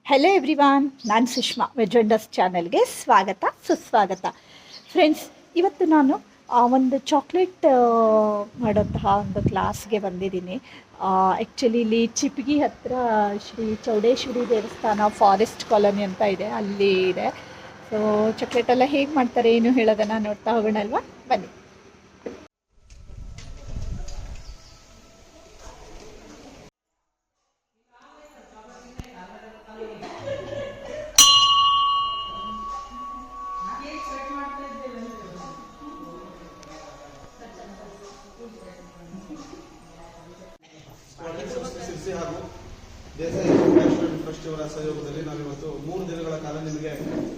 Hello everyone, ನಾನು Sushma. Veg ಚಾನಲ್ಗೆ ಸ್ವಾಗತ ಸುಸ್ವಾಗತ. ಫ್ರೆಂಡ್ಸ್, ಇವತ್ತು ನಾನು ಒಂದು ಚಾಕ್ಲೇಟ್ ಮಾಡೋಂತಹ ಒಂದು ಕ್ಲಾಸ್ಗೆ ಬಂದಿದ್ದೀನಿ. ಆ್ಯಕ್ಚುಲಿ ಇಲ್ಲಿ ಚಿಪ್ಗಿ ಹತ್ತಿರ ಶ್ರೀ ಚೌಡೇಶ್ವರಿ ದೇವಸ್ಥಾನ ಫಾರೆಸ್ಟ್ ಕಾಲೋನಿ ಅಂತ ಇದೆ, ಅಲ್ಲಿ ಇದೆ. ಸೊ ಚಾಕ್ಲೇಟೆಲ್ಲ ಹೇಗೆ ಮಾಡ್ತಾರೆ ಏನು ಹೇಳೋದನ್ನು ನೋಡ್ತಾ ಹೋಗೋಣಲ್ವಾ, ಬನ್ನಿ. ಹಾಗೂ ದೇಸಾಯಿ ಇಂಟರ್ನ್ಯಾಷನಲ್ ಟ್ರಸ್ಟ್ ಇವರ ಸಹಯೋಗದಲ್ಲಿ ನಾವಿವತ್ತು 3 ದಿನಗಳ ಕಾಲ ನಿಮಗೆ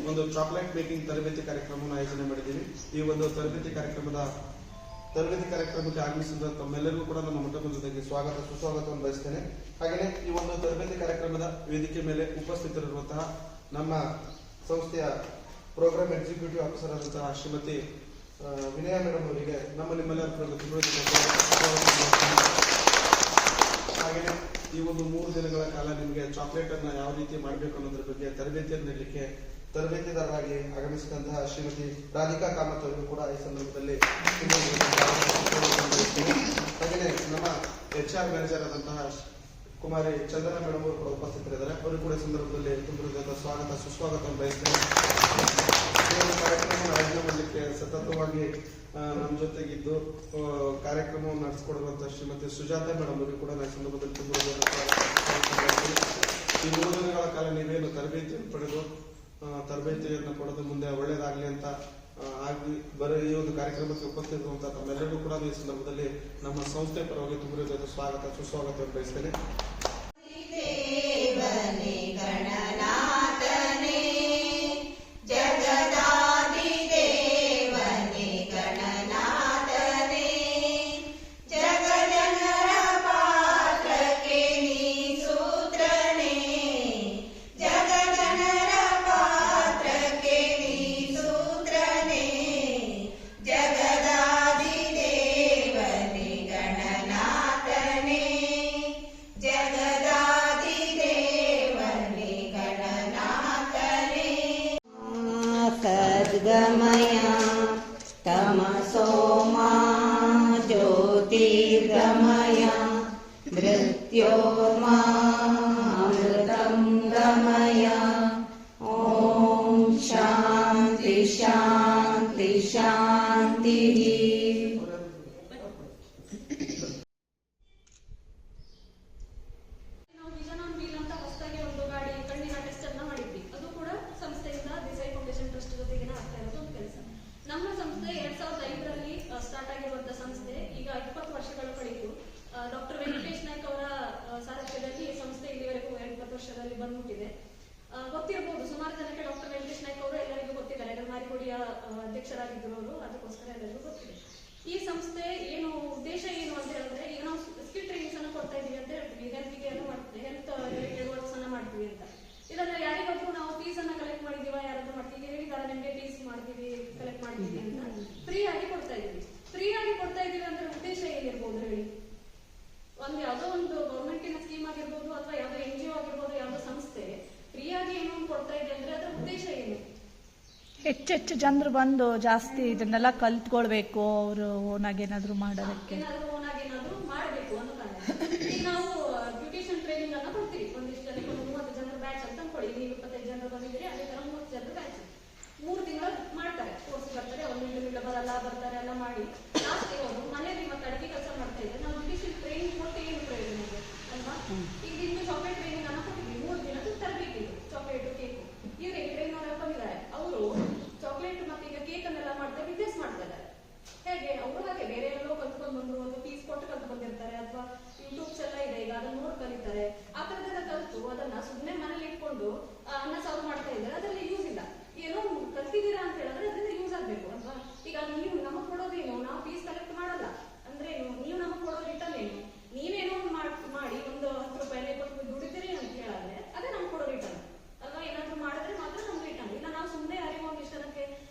ಒಂದು ಚಾಕ್ಲೇಟ್ ಮೇಕಿಂಗ್ ತರಬೇತಿ ಕಾರ್ಯಕ್ರಮವನ್ನು ಆಯೋಜನೆ ಮಾಡಿದ್ದೀವಿ. ಈ ಒಂದು ತರಬೇತಿ ಕಾರ್ಯಕ್ರಮಕ್ಕೆ ಆಗಮಿಸಿದ ತಮ್ಮೆಲ್ಲರಿಗೂ ಕೂಡ ನಮ್ಮ ಮೊಟ್ಟಮೊದಲಿಗೆ ಸ್ವಾಗತ ಸುಸ್ವಾಗತವನ್ನು ಬಯಸ್ತೇನೆ. ಹಾಗೆಯೇ ಈ ಒಂದು ತರಬೇತಿ ಕಾರ್ಯಕ್ರಮದ ವೇದಿಕೆ ಮೇಲೆ ಉಪಸ್ಥಿತರಿರುವಂತಹ ನಮ್ಮ ಸಂಸ್ಥೆಯ ಪ್ರೋಗ್ರಾಮ್ ಎಕ್ಸಿಕ್ಯೂಟಿವ್ ಆಫೀಸರ್ ಆದಂತಹ ಶ್ರೀಮತಿ ವಿನಯ ಮೇಡಮ್ ಅವರಿಗೆ ನಿಮ್ಮೆಲ್ಲರ ಹಾಗೆಯೇ ಈ ಒಂದು 3 ದಿನಗಳ ಕಾಲ ನಿಮಗೆ ಚಾಕ್ಲೇಟ್ ಅನ್ನ ಯಾವ ರೀತಿ ಮಾಡಬೇಕು ಅನ್ನೋದ್ರ ಬಗ್ಗೆ ತರಬೇತಿಯನ್ನು ನೀಡಲಿಕ್ಕೆ ತರಬೇತಿದಾರರಾಗಿ ಆಗಮಿಸಿದಂತಹ ಶ್ರೀಮತಿ ರಾಧಿಕಾ ಕಾಮತ್ ಅವರಿಗೂ ಕೂಡ ಈ ಸಂದರ್ಭದಲ್ಲಿ ಹಾಗೆಯೇ ನಮ್ಮ HR ಮ್ಯಾನೇಜರ್ ಆದಂತಹ ಕುಮಾರಿ ಚಂದನ ಮೇಡಮ್ ಅವರು ಕೂಡ ಉಪಸ್ಥಿತರಿದ್ದಾರೆ. ಅವರಿಗೂ ಕೂಡ ಈ ಸಂದರ್ಭದಲ್ಲಿ ತುಂಬ ಸ್ವಾಗತ ಸುಸ್ವಾಗತ ಬಯಸ್ತೇನೆ. ಕಾರ್ಯಕ್ರಮವನ್ನು ಆಯೋಜನೆ ಮಾಡಲಿಕ್ಕೆ ಸತತವಾಗಿ ನಮ್ಮ ಜೊತೆಗಿದ್ದು ಕಾರ್ಯಕ್ರಮವನ್ನು ನಡೆಸಿಕೊಡುವಂತಹ ಶ್ರೀಮತಿ ಸುಜಾತ ಮೇಡಮ್ ಅವರಿಗೆ ಕೂಡ ಈ ಸಂದರ್ಭದಲ್ಲಿ ತುಂಬ ಈ 3 ದಿನಗಳ ಕಾಲ ನೀವೇನು ತರಬೇತಿಯನ್ನು ಪಡೆದು ಮುಂದೆ ಒಳ್ಳೇದಾಗ್ಲಿ ಅಂತ ಆಗಿ ಈ ಒಂದು ಕಾರ್ಯಕ್ರಮಕ್ಕೆ ಉಪಸ್ಥಿತರುವಂತಹ ತಮ್ಮೆಲ್ಲರಿಗೂ ಕೂಡ ಈ ಸಂದರ್ಭದಲ್ಲಿ ನಮ್ಮ ಸಂಸ್ಥೆ ಪರವಾಗಿ ತುಂಬ ಸ್ವಾಗತ ಸುಸ್ವಾಗತವನ್ನು ಬಯಸ್ತೇನೆ. सद्गमय तमसो मा ज्योतिर्गमय मृत्योर्मामृतं गमय. ॐ शान्ति शान्ति शान्तिः. ನಮ್ಮ ಸಂಸ್ಥೆ 2005ರಲ್ಲಿ ಸ್ಟಾರ್ಟ್ ಆಗಿರುವಂತಹ ಸಂಸ್ಥೆ ಈಗ 20 ವರ್ಷಗಳು ಕಳೆಯಿತು. ಡಾಕ್ಟರ್ ವೆಂಕಟೇಶ್ ನಾಯ್ಕ ಅವರ ಸಾರಥ್ಯದಲ್ಲಿ ಈ ಸಂಸ್ಥೆ ಇಲ್ಲಿವರೆಗೂ 20 ವರ್ಷದಲ್ಲಿ ಬಂದ್ಬಿಟ್ಟಿದೆ. ಗೊತ್ತಿರಬಹುದು ಸುಮಾರು ಜನಕ್ಕೆ ಡಾಕ್ಟರ್ ವೆಂಕಟೇಶ್ ನಾಯ್ಕ ಅವರು ಎಲ್ಲರಿಗೂ ಗೊತ್ತಿದ್ದಾರೆ. ಮಾರಿಗುಡಿಯ ಅಧ್ಯಕ್ಷರಾಗಿದ್ದರು ಅವರು, ಅದಕ್ಕೋಸ್ಕರ ಎಲ್ಲರಿಗೂ ಗೊತ್ತಿದೆ. ಈ ಸಂಸ್ಥೆ ಏನು ಉದ್ದೇಶ ಏನು ಅಂತ ಹೇಳಿದ್ರೆ, ಈಗ ನಾವು ಸ್ಕಿಲ್ ಟ್ರೈನಿಂಗ್ಸ್ ಅನ್ನು ಕೊಡ್ತಾ ಇದೀವಿ ಅಂತ ಹೇಳ್ತೀವಿ. ಹೆಲ್ತ್ಗೆ ಏನು ಮಾಡ್ತೀವಿ, ಹೆಲ್ತ್ ರಿಲೇಟೆಡ್ ವರ್ಕ್ಸ್ ಅನ್ನ ಮಾಡ್ತೀವಿ ಅಂತ. ಇಲ್ಲಾಂದ್ರೆ ಯಾರಿಗಾದ್ರೂ ನಾವು ಫೀಸ್ ಅನ್ನ ಕಲೆಕ್ಟ್ ಮಾಡಿದೀವ, ಯಾರಾದ್ರೂ ಮಾಡ್ತೀವಿ ಹೇಳಿದಾರೆ ನಿಮ್ಗೆ ಫೀಸ್ ಮಾಡ್ತೀವಿ ಕಲೆಕ್ಟ್ ಮಾಡ್ತೀವಿ ಅಂತ ಫ್ರೀ ಆಗಿ ಕೊಡ್ತಾ ಇದೀವಿ. ಫ್ರೀ ಆಗಿ ಕೊಡ್ತಾ ಇದೀವಿ ಅಂದ್ರೆ ಉದ್ದೇಶ ಏನಿರ್ಬೋದು ಹೇಳಿ? ಯಾವುದೋ ಒಂದು ಗೌರ್ಮೆಂಟಿನ ಸ್ಕೀಮ್ ಆಗಿರ್ಬೋದು ಅಥವಾ ಯಾವ್ದೋ NGO ಆಗಿರ್ಬೋದು, ಯಾವ್ದೋ ಸಂಸ್ಥೆ ಫ್ರೀ ಆಗಿ ಏನೋ ಕೊಡ್ತಾ ಇದೆ ಅಂದ್ರೆ ಅದರ ಉದ್ದೇಶ ಏನು? ಹೆಚ್ಚೆಚ್ಚು ಜನರು ಬಂದು ಜಾಸ್ತಿ ಇದನ್ನೆಲ್ಲ ಕಲ್ತ್ಕೊಳ್ಬೇಕು, ಅವರು ಓನಾಗಿ ಏನಾದ್ರು ಮಾಡೋದಕ್ಕೆ, ಏನಾದ್ರು ಮಾಡಬೇಕು ಅನ್ನೋ ಕಾರಣ. ಈಗ ನಾವು ಬ್ಯೂಟಿಷಿಯನ್ ಟ್ರೈನಿಂಗ್ ಅನ್ನ ಕೊಡ್ತೀವಿ. ಒಂದಿಷ್ಟು ಜನಕ್ಕೆ 30 ಜನರ ಬ್ಯಾಚ್ ಅಂತ ಅನ್ಕೊಳ್ಳಿ. ನೀವು 25 ಜನರು ಬಂದಿದ್ದೀರಿ, ಅದೇ ತರ 30 ಜನರ ಬ್ಯಾಚ್ 3 ತಿಂಗಳು ಮಾಡ್ತಾರೆ. ಕೋರ್ಸ್ ಬರ್ತಾರೆ, ಒಂದು ಬರಲ್ಲ ಬರ್ತಾರೆ ಎಲ್ಲ ಮಾಡಿ ಲಾಸ್ಟ್ ಇರೋದು ಮನೆಯಲ್ಲಿ ಮತ್ತೆ ಅಡಿಗೆ ಕೆಲಸ ಮಾಡ್ತಾ ಇದ್ರೆ ನಾವು ಬ್ಯೂಟಿಷಿಯನ್ ಟ್ರೈನಿಂಗ್ ಕೊಟ್ಟು ಏನು ಪ್ರಯೋಜನ ಇದೆ ಅಲ್ವಾ? ಈಗ ಇನ್ನು ಚಾಕ್ಲೇಟ್ ಟ್ರೈನಿಂಗ್ ಅನ್ನ ಕೊಟ್ಟಿದ್ವಿ. 3 ದಿನದ ತರಬೇತಿ, ಚಾಕ್ಲೇಟ್ ಕೇಕ್. ಇವ್ರಿಗೆ ಟ್ರೈನರ್ ಬಂದಿದ್ದಾರೆ, ಅವರು ಚಾಕ್ಲೇಟ್ ಮತ್ತೆ ಈಗ ಕೇಕ್ ಅನ್ನೆಲ್ಲ ಮಾಡ್ತಾರೆ, ಬಿಸ್ನೆಸ್ ಮಾಡ್ತಾ ಇದ್ದಾರೆ. ಹೇಗೆ ಅವರು ಹಾಗೆ ಬೇರೆ ಎಲ್ಲೋ ಕಲ್ತ್ಕೊಂಡು ಬಂದ್ರು, ಒಂದು ಫೀಸ್ ಕೊಟ್ಟು ಕಲ್ತು ಬಂದಿರ್ತಾರೆ, ಅಥವಾ ಯೂಟ್ಯೂಬ್ಸ್ ಎಲ್ಲ ಇದೆ ಈಗ ಅದನ್ನ ನೋಡಿ ಕಲಿತಾರೆ. ಆ ತರದೆಲ್ಲ ಕಲ್ತು ಅದನ್ನ ಸುಮ್ಮನೆ ಮನೇಲಿ ಇಟ್ಕೊಂಡು ಅನ್ನ ಸಾರು ಮಾಡ್ತಾ ಇದ್ದಾರೆ, ಅದರಲ್ಲಿ ಯೂಸ್ ಇಲ್ಲ. ಏನೋ ಕಲ್ತಿದ್ದೀರಾ ಅಂತ ಹೇಳಿದ್ರೆ ಅದರಿಂದ ಯೂಸ್ ಆಗ್ಬೇಕು ಅಲ್ವಾ? ಈಗ ನೀವು ನಮಗ್ ಕೊಡೋದೇನು, ನಾವು ಫೀಸ್ ಕಲೆಕ್ಟ್ ಮಾಡಲ್ಲ ಅಂದ್ರೆ ನೀವು ನಮಗ್ ಕೊಡೋ ರಿಟರ್ನ್ ಏನು? ನೀವೇನೋ ಮಾಡಿ ಒಂದು 10 ರೂಪಾಯಿ 20 ರೂಪಾಯಿ ದುಡಿತೀರಿ ಅಂತ ಹೇಳಿದ್ರೆ ಅದೇ ನಮ್ಗೆ ಕೊಡೋ ರಿಟರ್ನ್ ಅಲ್ವಾ? ಏನಾದ್ರು ಮಾಡಿದ್ರೆ ಮಾತ್ರ ನಮ್ಗೆ ರಿಟರ್ನ್. ಇಲ್ಲ ನಾವು ಸುಮ್ಮನೆ ಯಾರಿಗೂ ಒಂದಿಷ್ಟು ಜನಕ್ಕೆ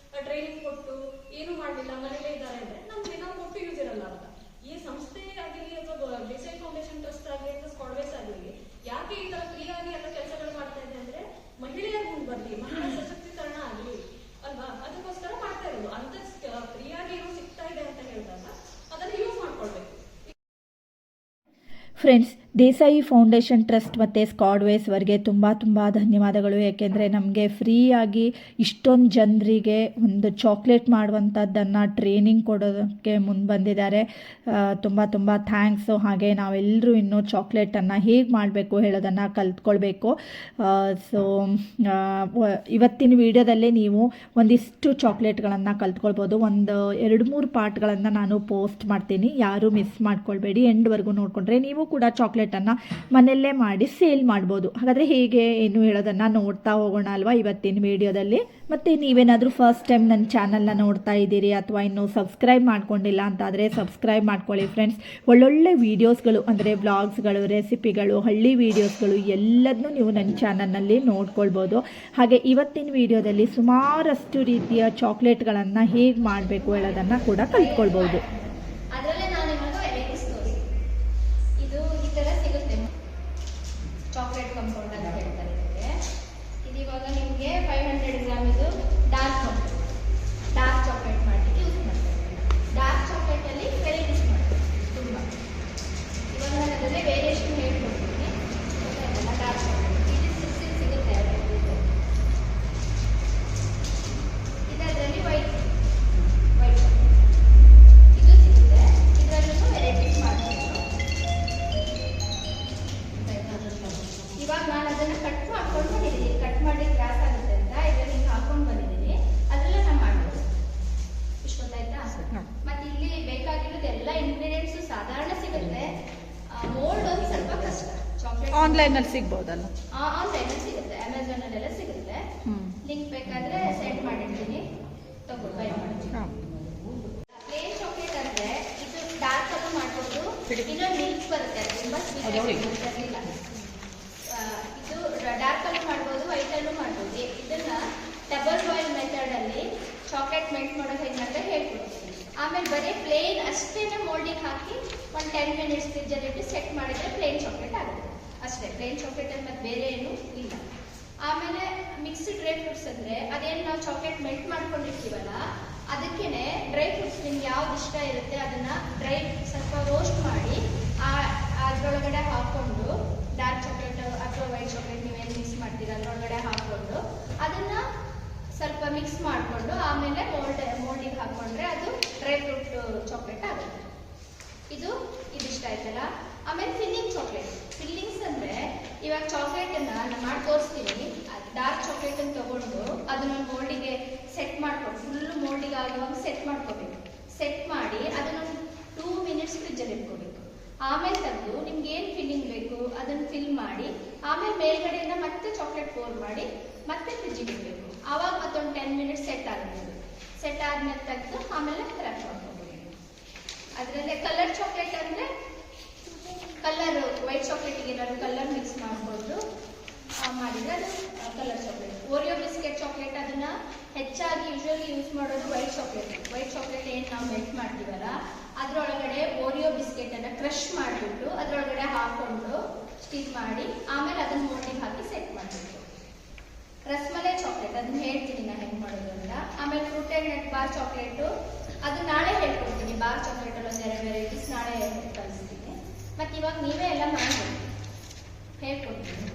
ಟ್ರೈನಿಂಗ್ ಕೊಟ್ಟು ಏನು ಮಾಡಲಿಲ್ಲ ಮನೇಲೇ ಇದ್ದಾರೆ ಅಂದ್ರೆ ನಮ್ಗೆ ನಾವು ಕೊಟ್ಟು ಯೂಸ್ ಇರಲ್ಲ ಅಂತ. ಈ ಸಂಸ್ಥೆ ಆಗಿರಲಿ ಅಥವಾ ದೇಸಾಯಿ ಫೌಂಡೇಶನ್ ಟ್ರಸ್ಟ್ ಆಗಲಿ ಅಥವಾ ಸ್ಕಾಡ್ವೇಸ್ ಆಗಲಿ ಯಾಕೆ ಈ ತರ ಫ್ರೀ ಆಗಿ ಎಲ್ಲ ಕೆಲಸಗಳು ಮಾಡ್ತಾ ಇದೆ ಅಂದ್ರೆ ಬರ್ಲಿ, ಮಹಿಳಾ ಸಶಕ್ತೀಕರಣ ಆಗ್ಲಿ ಅಲ್ವಾ, ಅದಕ್ಕೋಸ್ಕರ ಮಾಡ್ತಾ ಇರೋದು. ಅಂತ ಫ್ರೀಯಾಗಿ ಏನೋ ಸಿಗ್ತಾ ಇದೆ ಅಂತ ಹೇಳಿದಾಗ ಅದನ್ನ ಯೂಸ್ ಮಾಡ್ಕೊಳ್ಬೇಕು. ಫ್ರೆಂಡ್ಸ್, ದೇಸಾಯಿ ಫೌಂಡೇಶನ್ ಟ್ರಸ್ಟ್ ಮತ್ತು ಸ್ಕಾಡ್ವೇಸ್ ಅವರಿಗೆ ತುಂಬ ಧನ್ಯವಾದಗಳು. ಏಕೆಂದರೆ ನಮಗೆ ಫ್ರೀಯಾಗಿ ಇಷ್ಟೊಂದು ಜನರಿಗೆ ಒಂದು ಚಾಕ್ಲೇಟ್ ಮಾಡುವಂಥದ್ದನ್ನು ಟ್ರೈನಿಂಗ್ ಕೊಡೋದಕ್ಕೆ ಮುಂದೆ ಬಂದಿದ್ದಾರೆ. ತುಂಬ ಥ್ಯಾಂಕ್ಸು. ಹಾಗೆ ನಾವೆಲ್ಲರೂ ಇನ್ನೂ ಚಾಕ್ಲೇಟನ್ನು ಹೇಗೆ ಮಾಡಬೇಕು ಹೇಳೋದನ್ನು ಕಲ್ತ್ಕೊಳ್ಬೇಕು. ಸೊ ಇವತ್ತಿನ ವಿಡಿಯೋದಲ್ಲೇ ನೀವು ಒಂದಿಷ್ಟು ಚಾಕ್ಲೇಟ್ಗಳನ್ನು ಕಲ್ತ್ಕೊಳ್ಬೋದು. ಒಂದು 2-3 ಪಾರ್ಟ್ಗಳನ್ನು ನಾನು ಪೋಸ್ಟ್ ಮಾಡ್ತೀನಿ, ಯಾರೂ ಮಿಸ್ ಮಾಡ್ಕೊಳ್ಬೇಡಿ. ಎಂಡ್ವರೆಗೂ ನೋಡಿಕೊಂಡ್ರೆ ನೀವು ಕೂಡ ಚಾಕ್ಲೇಟನ್ನು ಮನೆಯಲ್ಲೇ ಮಾಡಿ ಸೇಲ್ ಮಾಡ್ಬೋದು. ಹಾಗಾದರೆ ಹೇಗೆ ಏನು ಹೇಳೋದನ್ನು ನೋಡ್ತಾ ಹೋಗೋಣ ಅಲ್ವಾ ಇವತ್ತಿನ ವಿಡಿಯೋದಲ್ಲಿ. ಮತ್ತು ನೀವೇನಾದರೂ ಫಸ್ಟ್ ಟೈಮ್ ನನ್ನ ಚಾನಲ್ನ ನೋಡ್ತಾ ಇದ್ದೀರಿ ಅಥವಾ ಇನ್ನೂ ಸಬ್ಸ್ಕ್ರೈಬ್ ಮಾಡ್ಕೊಂಡಿಲ್ಲ ಅಂತಾದರೆ ಸಬ್ಸ್ಕ್ರೈಬ್ ಮಾಡ್ಕೊಳ್ಳಿ ಫ್ರೆಂಡ್ಸ್. ಒಳ್ಳೊಳ್ಳೆ ವೀಡಿಯೋಸ್ಗಳು ಅಂದರೆ ವ್ಲಾಗ್ಸ್ಗಳು, ರೆಸಿಪಿಗಳು, ಹಳ್ಳಿ ವೀಡಿಯೋಸ್ಗಳು ಎಲ್ಲದನ್ನೂ ನೀವು ನನ್ನ ಚಾನಲ್ನಲ್ಲಿ ನೋಡ್ಕೊಳ್ಬೋದು. ಹಾಗೆ ಇವತ್ತಿನ ವಿಡಿಯೋದಲ್ಲಿ ಸುಮಾರಷ್ಟು ರೀತಿಯ ಚಾಕ್ಲೇಟ್ಗಳನ್ನು ಹೇಗೆ ಮಾಡಬೇಕು ಹೇಳೋದನ್ನು ಕೂಡ ಕಲ್ತ್ಕೊಳ್ಬೋದು. ಅದರಲ್ಲೇ ನಾನು ಇವಾಗ ವೆರೈಟೀಸ್ ತೋರಿಸ್ತೀನಿ. ಇದು ಈ ಥರ ಸಿಗುತ್ತೆ, ಚಾಕ್ಲೇಟ್ ಕಂಪೌಂಡ್ ಅಂತ ಹೇಳ್ತಾರೆ ಇದಕ್ಕೆ. ಇದು ಇವಾಗ ನಿಮಗೆ 500 ಗ್ರಾಮ್ ಇದು ಡಾರ್ಕ್ ಚಾಕ್ಲೇಟ್ ಮಾಡಲಿಕ್ಕೆ ಯೂಸ್ ಮಾಡ್ತಾರೆ. ಡಾರ್ಕ್ ಚಾಕ್ಲೇಟಲ್ಲಿ ವೆರೈಟೀಸ್ ಮಾಡ್ತಾರೆ ತುಂಬ. ಇವಾಗ ನಾನು ಅದರಲ್ಲೇ ವೇರಿಯೇಷನ್ ಹೇಳ್ಕೊಡ್ತೀನಿ. ಡಾರ್ಕ್ ಚಾಕ್ಲೇಟ್ ಇದು 6 ಸಿಗುತ್ತೆ. ಇದರಲ್ಲಿ ವೈಟ್ ಇದು ಸಿಗುತ್ತೆ. ಇದರಲ್ಲೂ ವೆರೈಟೀಸ್ ಮಾಡ್ಬೋದು. ಇವಾಗ ನಾನು ಅದನ್ನು ಕಟ್ ಮಾಡ್ಕೊಂಡು ಬಂದಿದ್ದೀನಿ. ಕಟ್ ಮಾಡಿ ಕ್ರಾಸ್ ಆಗುತ್ತೆ ಅಂತ ಇದರಲ್ಲಿ ಹಾಕೊಂಡು ಬಂದಿದ್ದೀನಿ. ಅದರಲ್ಲೇ ನಾನು ಮಾಡ್ಬೋದು. ಇಷ್ಟು ಗೊತ್ತಾಯ್ತಾ? ಮತ್ತೆ ಇಲ್ಲಿ ಬೇಕಾಗಿರೋದು ಎಲ್ಲ ಇಂಗ್ರೀಡಿಯೆಂಟ್ಸು ಸಾಧಾರಣ ಸಿಗುತ್ತೆ. ಮೋಲ್ಡ್ ಒಂದು ಸ್ವಲ್ಪ ಕಷ್ಟ. ಚಾಕ್ಲೇಟ್ ಆನ್ಲೈನಲ್ಲಿ ಸಿಗ್ಬೋದಲ್ಲ? ಆನ್ಲೈನಲ್ಲಿ ಸಿಗುತ್ತೆ, ಅಮೆಝಾನಲ್ಲೆಲ್ಲ ಸಿಗುತ್ತೆ. ಲಿಂಕ್ ಬೇಕಾದರೆ ಸೆಂಡ್ ಮಾಡಿರ್ತೀನಿ, ತಗೋ ಬೈ ಮಾಡ್ತೀನಿ. ಪ್ಲೇನ್ ಚಾಕ್ಲೇಟ್ ಅಂದರೆ ಇದು ಡಾರ್ಕ್ ಅಲ್ಲೂ ಮಾಡ್ಬೋದು. ಇನ್ನೊಂದು ಮಿಲ್ಕ್ ಬರುತ್ತೆ, ತುಂಬ ಸ್ವೀಟ್ ಇರಲಿಲ್ಲ. ಇದು ಡಾರ್ಕ್ ಅಲ್ಲೂ ಮಾಡ್ಬೋದು, ವೈಟ್ ಅಲ್ಲೂ ಮಾಡ್ಬೋದು. ಇದನ್ನ ಡಬಲ್ ಬಾಯ್ಲ್ ಮೆಥಡಲ್ಲಿ ಚಾಕ್ಲೇಟ್ ಮೆಲ್ಟ್ ಮಾಡೋದು ಹೇಗೆ ಅಂತ ಹೇಳ್ಕೊಡ್ತೀನಿ. ಆಮೇಲೆ ಬರೀ ಪ್ಲೇನ್ ಅಷ್ಟೇ ಮೋಲ್ಡಿಗೆ ಹಾಕಿ ಒಂದು 10 ಮಿನಿಟ್ಸ್ ಫ್ರಿಜ್ಜಲ್ಲಿ ಇಟ್ಟು ಸೆಟ್ ಮಾಡಿದರೆ ಪ್ಲೇನ್ ಚಾಕ್ಲೇಟ್ ಆಗುತ್ತೆ ಅಷ್ಟೇ. ಪ್ಲೇನ್ ಚಾಕ್ಲೇಟಲ್ಲಿ ಮತ್ತೆ ಬೇರೆ ಏನೂ ಇಲ್ಲ. ಆಮೇಲೆ ಮಿಕ್ಸ್ಡ್ ಡ್ರೈ ಫ್ರೂಟ್ಸ್ ಅಂದರೆ ಅದೇನು ನಾವು ಚಾಕ್ಲೇಟ್ ಮೆಲ್ಟ್ ಮಾಡ್ಕೊಂಡಿರ್ತೀವಲ್ಲ, ಅದಕ್ಕೇನೆ ಡ್ರೈ ಫ್ರೂಟ್ಸ್ ನಿಮ್ಗೆ ಯಾವ್ದು ಇಷ್ಟ ಇರುತ್ತೆ ಅದನ್ನು ಸ್ವಲ್ಪ ರೋಸ್ಟ್ ಮಾಡಿ ಅದರೊಳಗಡೆ ಹಾಕ್ಕೊಂಡು, ಡಾರ್ಕ್ ಚಾಕ್ಲೇಟ್ ಅಥವಾ ವೈಟ್ ಚಾಕ್ಲೇಟ್ ನೀವೇನು ಮಿಕ್ಸ್ ಮಾಡ್ತೀರ ಅದರೊಳಗಡೆ ಹಾಕ್ಕೊಂಡು ಅದನ್ನು ಸ್ವಲ್ಪ ಮಿಕ್ಸ್ ಮಾಡಿಕೊಂಡು ಆಮೇಲೆ ಮೋಲ್ಡಿಗೆ ಹಾಕ್ಕೊಂಡ್ರೆ ಅದು ಡ್ರೈ ಫ್ರೂಟ್ ಚಾಕ್ಲೇಟ್ ಆಗುತ್ತೆ. ಇದಿಷ್ಟ ಆಯ್ತಲ್ಲ. ಆಮೇಲೆ ಫಿಲ್ಲಿಂಗ್ ಚಾಕ್ಲೇಟ್. ಫಿಲ್ಲಿಂಗ್ಸ್ ಅಂದರೆ ಇವಾಗ ಚಾಕ್ಲೇಟನ್ನು ನಾನು ಮಾಡಿ ತೋರಿಸ್ತೀನಿ. ಡಾರ್ಕ್ ಚಾಕ್ಲೇಟನ್ನು ತೊಗೊಂಡು ಅದನ್ನ ಮೋಲ್ಡಿಗೆ ಸೆಟ್ ಮಾಡ್ಕೊಂಡು ಫುಲ್ಲು ಮೋಲ್ಡಿಗೆ ಆಗುವಾಗ ಸೆಟ್ ಮಾಡ್ಕೋಬೇಕು. ಸೆಟ್ ಮಾಡಿ ಅದನ್ನೊಂದು 2 ಮಿನಿಟ್ಸ್ ಫ್ರಿಜ್ಜಲ್ಲಿ ಇಟ್ಕೋಬೇಕು. ಆಮೇಲೆ ತೆಗೆದು ನಿಮ್ಗೆ ಏನು ಫಿಲ್ಲಿಂಗ್ ಬೇಕು ಅದನ್ನು ಫಿಲ್ ಮಾಡಿ ಆಮೇಲೆ ಮೇಲ್ಗಡೆಯಿಂದ ಮತ್ತೆ ಚಾಕ್ಲೇಟ್ ಪೋರ್ ಮಾಡಿ ಮತ್ತೆ ಫ್ರಿಜ್ಜಿಗೆ ಇಡಬೇಕು. ಆವಾಗ ಮತ್ತೊಂದು 10 ಮಿನಿಟ್ಸ್ ಸೆಟ್ ಆಗುತ್ತೆ. ಸೆಟ್ ಆದ್ಮೇಲೆ ತೆಗೆದು ಆಮೇಲೆ ರ್ಯಾಪ್ ಮಾಡ್ಕೋಬೇಕು. ಅದರಲ್ಲೇ ಕಲರ್ ಚಾಕ್ಲೇಟ್ ಅಂದರೆ ಕಲರ್ ವೈಟ್ ಚಾಕ್ಲೇಟಿಗೆ ಏನಾದ್ರು ಕಲರ್ ಮಿಕ್ಸ್ ಮಾಡಿಕೊಂಡು ಮಾಡಿದರೆ ಅದು colour chocolate. Oreo biscuit chocolate ಅದನ್ನು ಹೆಚ್ಚಾಗಿ ಯೂಶ್ವಲಿ ಯೂಸ್ ಮಾಡೋದು ವೈಟ್ ಚಾಕ್ಲೇಟ್. ವೈಟ್ ಚಾಕ್ಲೇಟ್ ಏನು ನಾವು ಮೆಲ್ಟ್ ಮಾಡ್ತೀವಲ್ಲ ಅದರೊಳಗಡೆ ಓರಿಯೋ ಬಿಸ್ಕೆಟನ್ನು ಕ್ರಷ್ ಮಾಡಿಬಿಟ್ಟು ಅದರೊಳಗಡೆ ಹಾಕ್ಕೊಂಡು ಸ್ಟಿಕ್ ಮಾಡಿ ಆಮೇಲೆ ಅದನ್ನು ಮೋಲ್ಡಿಗೆ ಹಾಕಿ ಸೆಟ್ ಮಾಡಬೇಕು. ರಸ್ಮಲೈ ಚಾಕ್ಲೇಟ್ ಅದನ್ನ ಹೇಳ್ತೀನಿ ನಾನು ಹೆಂಗೆ ಮಾಡೋದು ಅಂತ. ಆಮೇಲೆ ಫ್ರೂಟೆಡ್ ನಟ್ ಬಾರ್ ಚಾಕ್ಲೇಟು ಅದು ನಾಳೆ ಹೇಳ್ಕೊಡ್ತೀನಿ. ಬಾರ್ ಚಾಕ್ಲೇಟಲ್ಲಿ ಒಂದು 2 ವೆರೈಟೀಸ್ ನಾಳೆ ಕಲಿಸ್ತೀನಿ. ಮತ್ತು ಇವಾಗ ನೀವೇ ಎಲ್ಲ ಮಾಡ್ಬೋದು, ಹೇಳ್ಕೊಡ್ತೀನಿ.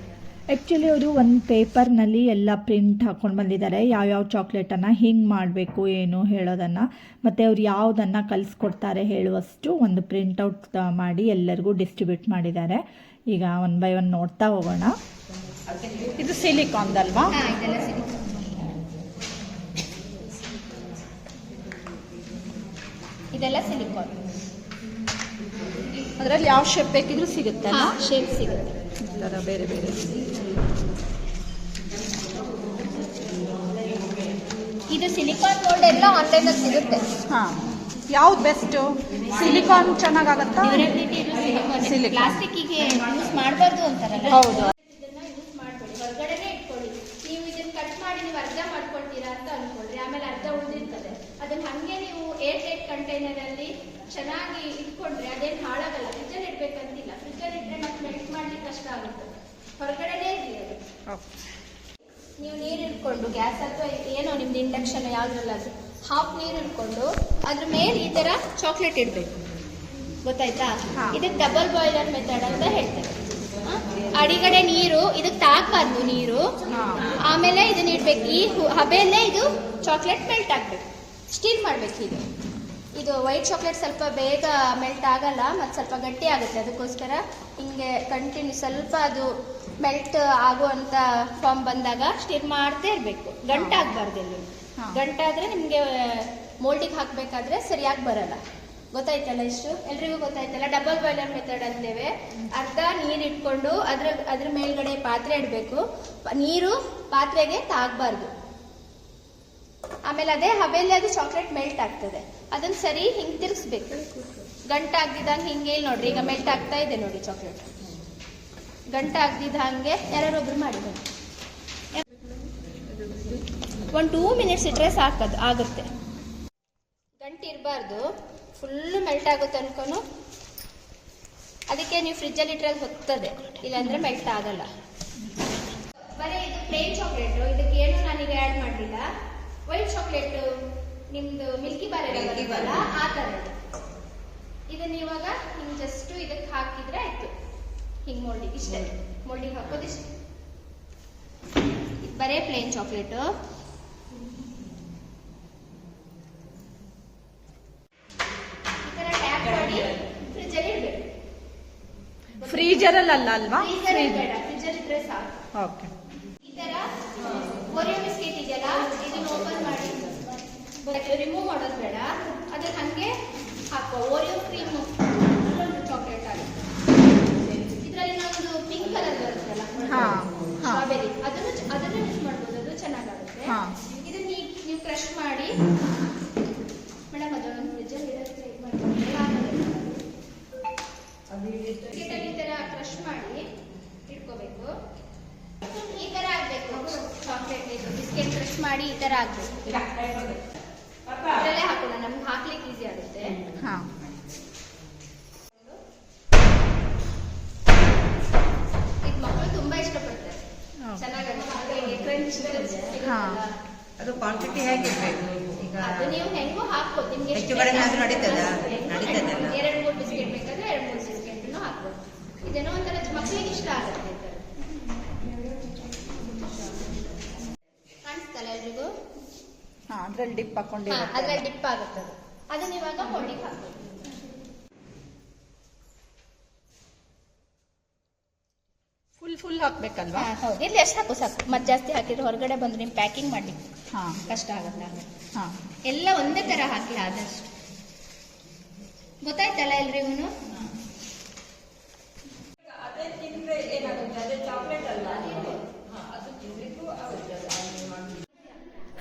ಆ್ಯಕ್ಚುಲಿ ಅವರು ಒಂದು ಪೇಪರ್ನಲ್ಲಿ ಎಲ್ಲ ಪ್ರಿಂಟ್ ಹಾಕ್ಕೊಂಡು ಬಂದಿದ್ದಾರೆ, ಯಾವ್ಯಾವ ಚಾಕ್ಲೇಟನ್ನು ಹಿಂಗೆ ಮಾಡಬೇಕು ಏನು ಹೇಳೋದನ್ನು, ಮತ್ತು ಅವ್ರು ಯಾವುದನ್ನು ಕಲಿಸ್ಕೊಡ್ತಾರೆ ಹೇಳುವಷ್ಟು ಒಂದು ಪ್ರಿಂಟೌಟ್ ಮಾಡಿ ಎಲ್ಲರಿಗೂ ಡಿಸ್ಟ್ರಿಬ್ಯೂಟ್ ಮಾಡಿದ್ದಾರೆ. ಈಗ 1 ಬೈ 1 ನೋಡ್ತಾ ಹೋಗೋಣ. ಇದು ಸಿಲಿಕಾನ್ದಲ್ವಾ? ಇದೆಲ್ಲ ಸಿಲಿಕಾನ್. ಇದೆಲ್ಲ ಸಿಲಿಕಾನ್. ಅದರಲ್ಲಿ ಯಾವ ಶೇಪ್ ಬೇಕಿದ್ರೂ ಸಿಗುತ್ತೆ, ಶೇಪ್ ಸಿಗುತ್ತೆ. ಥರ ಬೇರೆ ಬೇರೆ. ಇದು ಸಿಲಿಕಾನ್ ಮೋಲ್ಡ್ ಎಲ್ಲ ಆನ್ಲೈನಲ್ಲಿ ಸಿಗುತ್ತೆ. ಹಾಂ, ಯಾವ್ದು ಬೆಸ್ಟು? ಸಿಲಿಕಾನ್ ಚೆನ್ನಾಗಾಗತ್ತಾ? ಡ್ಯೂರಬಿಲಿಟಿ ಇದು ಸಿಲಿಕಾನ್. ಪ್ಲಾಸ್ಟಿಕ್ಕಿಗೆ ಯೂಸ್ ಮಾಡಬಾರ್ದು ಅಂತಾರಲ್ಲ, ಹೌದು. ಇದನ್ನ ಯೂಸ್ ಮಾಡಬೇಡಿ, ಹೊರಗಡೆನೇ ಇಟ್ಕೊಳ್ಳಿ. ನೀವು ಇದನ್ನ ಕಟ್ ಮಾಡಿ ನೀವು ಅರ್ಧ ಮಾಡ್ಕೊಳ್ತೀರಾ ಅಂತ ಅನ್ಕೊಳ್ರಿ, ಆಮೇಲೆ ಅರ್ಧ ಉಳಿದಿರ್ತದೆ. ಅದನ್ನ ಹಾಗೆ ನೀವು ಏರ್ ಕಂಟೈನರಲ್ಲಿ ಚೆನ್ನಾಗಿ ಇಟ್ಕೊಂಡ್ರೆ ಅದೇನು ಹಾಳಾಗಲ್ಲ. ಫ್ರಿಜ್ಜಲ್ಲಿ ಇಡ್ಬೇಕಂತಿಲ್ಲ. ಫ್ರಿಜ್ಜಲ್ಲಿ ಇಟ್ಟರೆ ಮತ್ತೆ ಮೆಲ್ಟ್ ಮಾಡ್ಲಿಕ್ಕೆ ಕಷ್ಟ ಆಗುತ್ತೆ. ಹೊರಗಡೆನೇ ಇರಲಿ ಅದು. ನೀವು ನೀರು ಇಟ್ಕೊಂಡು ಗ್ಯಾಸ್ ಅಥವಾ ಏನೋ ನಿಮ್ದು ಇಂಡಕ್ಷನ್ ಯಾವುದ್ರಲ್ಲಾದ್ರೂ ಹಾಫ್ ನೀರು ಇಟ್ಕೊಂಡು ಅದ್ರ ಮೇಲೆ ಈ ಥರ ಚಾಕ್ಲೇಟ್ ಇಡಬೇಕು. ಗೊತ್ತಾಯ್ತಾ? ಇದಕ್ಕೆ ಡಬಲ್ ಬಾಯ್ಲರ್ ಮೆಥಡ್ ಅಂತ ಹೇಳ್ತಾರೆ. ಅಡಿಗಡೆ ನೀರು ಇದಕ್ಕೆ ತಾಕಬಾರ್ದು ನೀರು. ಆಮೇಲೆ ಇದನ್ನ ಇಡ್ಬೇಕು. ಈ ಹಬೆಯಲ್ಲೇ ಇದು ಚಾಕ್ಲೇಟ್ ಮೆಲ್ಟ್ ಆಗಬೇಕು. ಸ್ಟೀಲ್ ಮಾಡ್ಬೇಕು. ಇದು ವೈಟ್ ಚಾಕ್ಲೇಟ್ ಸ್ವಲ್ಪ ಬೇಗ ಮೆಲ್ಟ್ ಆಗಲ್ಲ ಮತ್ತು ಸ್ವಲ್ಪ ಗಟ್ಟಿ ಆಗುತ್ತೆ. ಅದಕ್ಕೋಸ್ಕರ ಹಿಂಗೆ ಕಂಟಿನ್ಯೂ ಸ್ವಲ್ಪ ಅದು ಮೆಲ್ಟ್ ಆಗುವಂಥ ಫಾರ್ಮ್ ಬಂದಾಗ ಸ್ಟೀರ್ ಮಾಡ್ತಾ ಇರಬೇಕು. ಗಂಟಾಗಬಾರ್ದು ಎಲ್ಲೂ. ಗಂಟಾದರೆ ನಿಮಗೆ ಮೋಲ್ಡಿಗೆ ಹಾಕಬೇಕಾದ್ರೆ ಸರಿಯಾಗಿ ಬರಲ್ಲ. ಗೊತ್ತಾಯ್ತಲ್ಲ? ಇಷ್ಟು ಎಲ್ರಿಗೂ ಗೊತ್ತಾಯ್ತಲ್ಲ? ಡಬಲ್ ಬಾಯ್ಲರ್ ಮೆಥಡ್ ಅಂತೇವೆ. ಅರ್ಧ ನೀರು ಇಟ್ಕೊಂಡು ಅದ್ರ ಮೇಲ್ಗಡೆ ಪಾತ್ರೆ ಇಡಬೇಕು. ನೀರು ಪಾತ್ರೆಗೆ ತಾಗಬಾರ್ದು. ಆಮೇಲೆ ಅದೇ ಹಬೆಯಲ್ಲಿ ಅದು ಚಾಕ್ಲೇಟ್ ಮೆಲ್ಟ್ ಆಗ್ತದೆ. ಅದನ್ನ ಸರಿ ಹಿಂಗೆ ತಿರ್ಗಿಸ್ಬೇಕು. ಗಂಟಾಗ್ದಿದ್ದಂಗೆ ಹಿಂಗೆ ಇಲ್ಲಿ ನೋಡ್ರಿ, ಈಗ ಮೆಲ್ಟ್ ಆಗ್ತಾ ಇದೆ ನೋಡಿ ಚಾಕ್ಲೇಟ್. ಗಂಟಾಗ್ದಿದ್ದ ಹಾಗೆ ಯಾರೊಬ್ರು ಮಾಡಿ ಬನ್ನಿ. 1-2 ಮಿನಿಟ್ಸ್ ಇಟ್ಟರೆ ಸಾಕದು ಆಗುತ್ತೆ. ಗಂಟು ಇರಬಾರ್ದು. ಫುಲ್ಲು ಮೆಲ್ಟ್ ಆಗುತ್ತೆ ಅನ್ಕೊಂಡು ಅದಕ್ಕೆ ನೀವು ಫ್ರಿಜ್ಜಲ್ಲಿ ಇಟ್ಟರೆ ಅದು ಹೊತ್ತದೆ, ಇಲ್ಲಾಂದ್ರೆ ಮೆಲ್ಟ್ ಆಗಲ್ಲ. ಬರೀ ಇದು ಪ್ಲೇನ್ ಚಾಕ್ಲೇಟು, ಇದಕ್ಕೇನು ನಾನೀಗ ಆ್ಯಡ್ ಮಾಡಲಿಲ್ಲ. ವೈಟ್ ಚಾಕ್ಲೇಟು ನಿಮ್ದು ಮಿಲ್ಕಿ ಬಾರ್ ಬರಲ್ಲ ಆ ಥರ. ಇದನ್ನ ಇವಾಗ ಹಿಂಗೆ ಜಸ್ಟ್ ಇದಕ್ಕೆ ಹಾಕಿದ್ರೆ ಆಯ್ತು. ಹಿಂಗೆ ಮೋಲ್ಡಿಗೆ ಇಷ್ಟೇ, ಮೋಲ್ಡಿಗೆ ಹಾಕೋದು ಇಷ್ಟೇ. ಬರೇ ಪ್ಲೇನ್ ಚಾಕ್ಲೇಟು. ಈ ಥರ ಟ್ಯಾಪ್ ಮಾಡಿ ಫ್ರಿಜ್ಜಲ್ಲಿ ಇಡಬೇಕು. ಫ್ರೀಜರಲ್ಲಿ ಅಲ್ವಾ? ಫ್ರೀಜರಲ್ಲಿ ಬೇಡ, ಫ್ರಿಜ್ಜಲ್ಲಿ ಇದ್ರೆ ಸಾಕು. ಓಕೆ. ಈ ಥರ ಓರಿಯೋ ಬಿಸ್ಕೆಟ್ ಇದೆಯಲ್ಲ, ಇದನ್ನ ಓಪನ್ ಮಾಡಿ ರಿಮೂವ್ ಮಾಡೋದು ಬೇಡ. ಅದನ್ನ ಹಂಗೆ ಹಾಕೋ. ಓರಿಯೋ ಕ್ರೀಮು ಚಾಕ್ಲೇಟ್ ಆಗುತ್ತೆ. ಇದರಲ್ಲಿ ಇನ್ನೊಂದು ಪಿಂಕ್ ಕಲರ್ ಬರುತ್ತಲ್ಲ ಸ್ಟ್ರಾಬೆರಿ, ಅದನ್ನು ಯೂಸ್ ಮಾಡ್ಬೋದು. ಅದು ಚೆನ್ನಾಗಾಗುತ್ತೆ. ಇದನ್ನ ನೀವು ಕ್ರಶ್ ಮಾಡಿ ಮೇಡಮ್, ಅದೊಂದು ಫ್ರಿಜ್ಜಲ್ಲಿ ಇರುತ್ತೆ. ಈ ಥರ ಕ್ರಶ್ ಮಾಡಿ ಇಟ್ಕೋಬೇಕು. ಈ ಥರ ಆಗಬೇಕು ಚಾಕ್ಲೇಟ್. ಇದು ಬಿಸ್ಕೆಟ್ ಕ್ರಶ್ ಮಾಡಿ ಈ ಥರ ಆಗಬೇಕು. ಇದರಲ್ಲೇ ಹಾಕೋಣ, ನಮ್ಗೆ ಹಾಕ್ಲಿಕ್ಕೆ ಈಸಿ ಆಗುತ್ತೆ. ಇದು ಮಕ್ಕಳು ತುಂಬಾ ಇಷ್ಟಪಡ್ತಾರೆ. ಚೆನ್ನಾಗುತ್ತೆ. ಕ್ರಂಚ್ ಅದು ಕ್ವಾಂಟಿಟಿ ಹೇಗಿರ್ಬೇಕು? ಈಗ ಅದು ನೀವು ಹೆಂಗೋ ಹಾಕ್ಬೋದು. ನಿಮ್ಗೆ ಹೆಚ್ಚು ಕಡಿಮೆ ಆದ್ರೂ ನಡೀತದ? ನಡೀತದಲ್ಲ? 2-3 ಬಿಸ್ಕೆಟ್ ಬೇಕಾದ್ರೆ 2-3 ಬಿಸ್ಕೆಟ್ನು ಹಾಕ್ಬೋದು. ಇದೇನೋ ಒಂಥರ ಮಕ್ಕಳಿಗೆ ಇಷ್ಟ ಆಗುತ್ತೆ. ಕಾಣಿಸ್ತಲ್ಲ ಎಲ್ರಿಗೂ? ಅದ್ರಲ್ಲಿ ಡಿಪ್ ಹಾಕೊಂಡಿರುತ್ತೆ. ಅದ್ರಲ್ಲಿ ಡಿಪ್ ಆಗುತ್ತೆ. ಅದನ್ನ ಇವಾಗ ಮೋಲ್ಡಿಗೆ ಹಾಕ್ಬೋದು. ಫುಲ್ ಹಾಕ್ಬೇಕಲ್ವಾ? ಹೌದು. ಇಲ್ಲಿ ಎಷ್ಟು ಹಾಕು ಸಾಕು. ಮತ್ತೆ ಜಾಸ್ತಿ ಹಾಕಿದ್ರೆ ಹೊರಗಡೆ ಬಂದು ನಿಮ್ ಪ್ಯಾಕಿಂಗ್ ಮಾಡ್ಲಿಕ್ಕೆ ಕಷ್ಟ ಆಗುತ್ತೆ. ಎಲ್ಲ ಒಂದೇ ತರ ಹಾಕಿ ಆದಷ್ಟು. ಗೊತ್ತಾಯ್ತಲ್ಲ ಎಲ್ರಿಗೂ?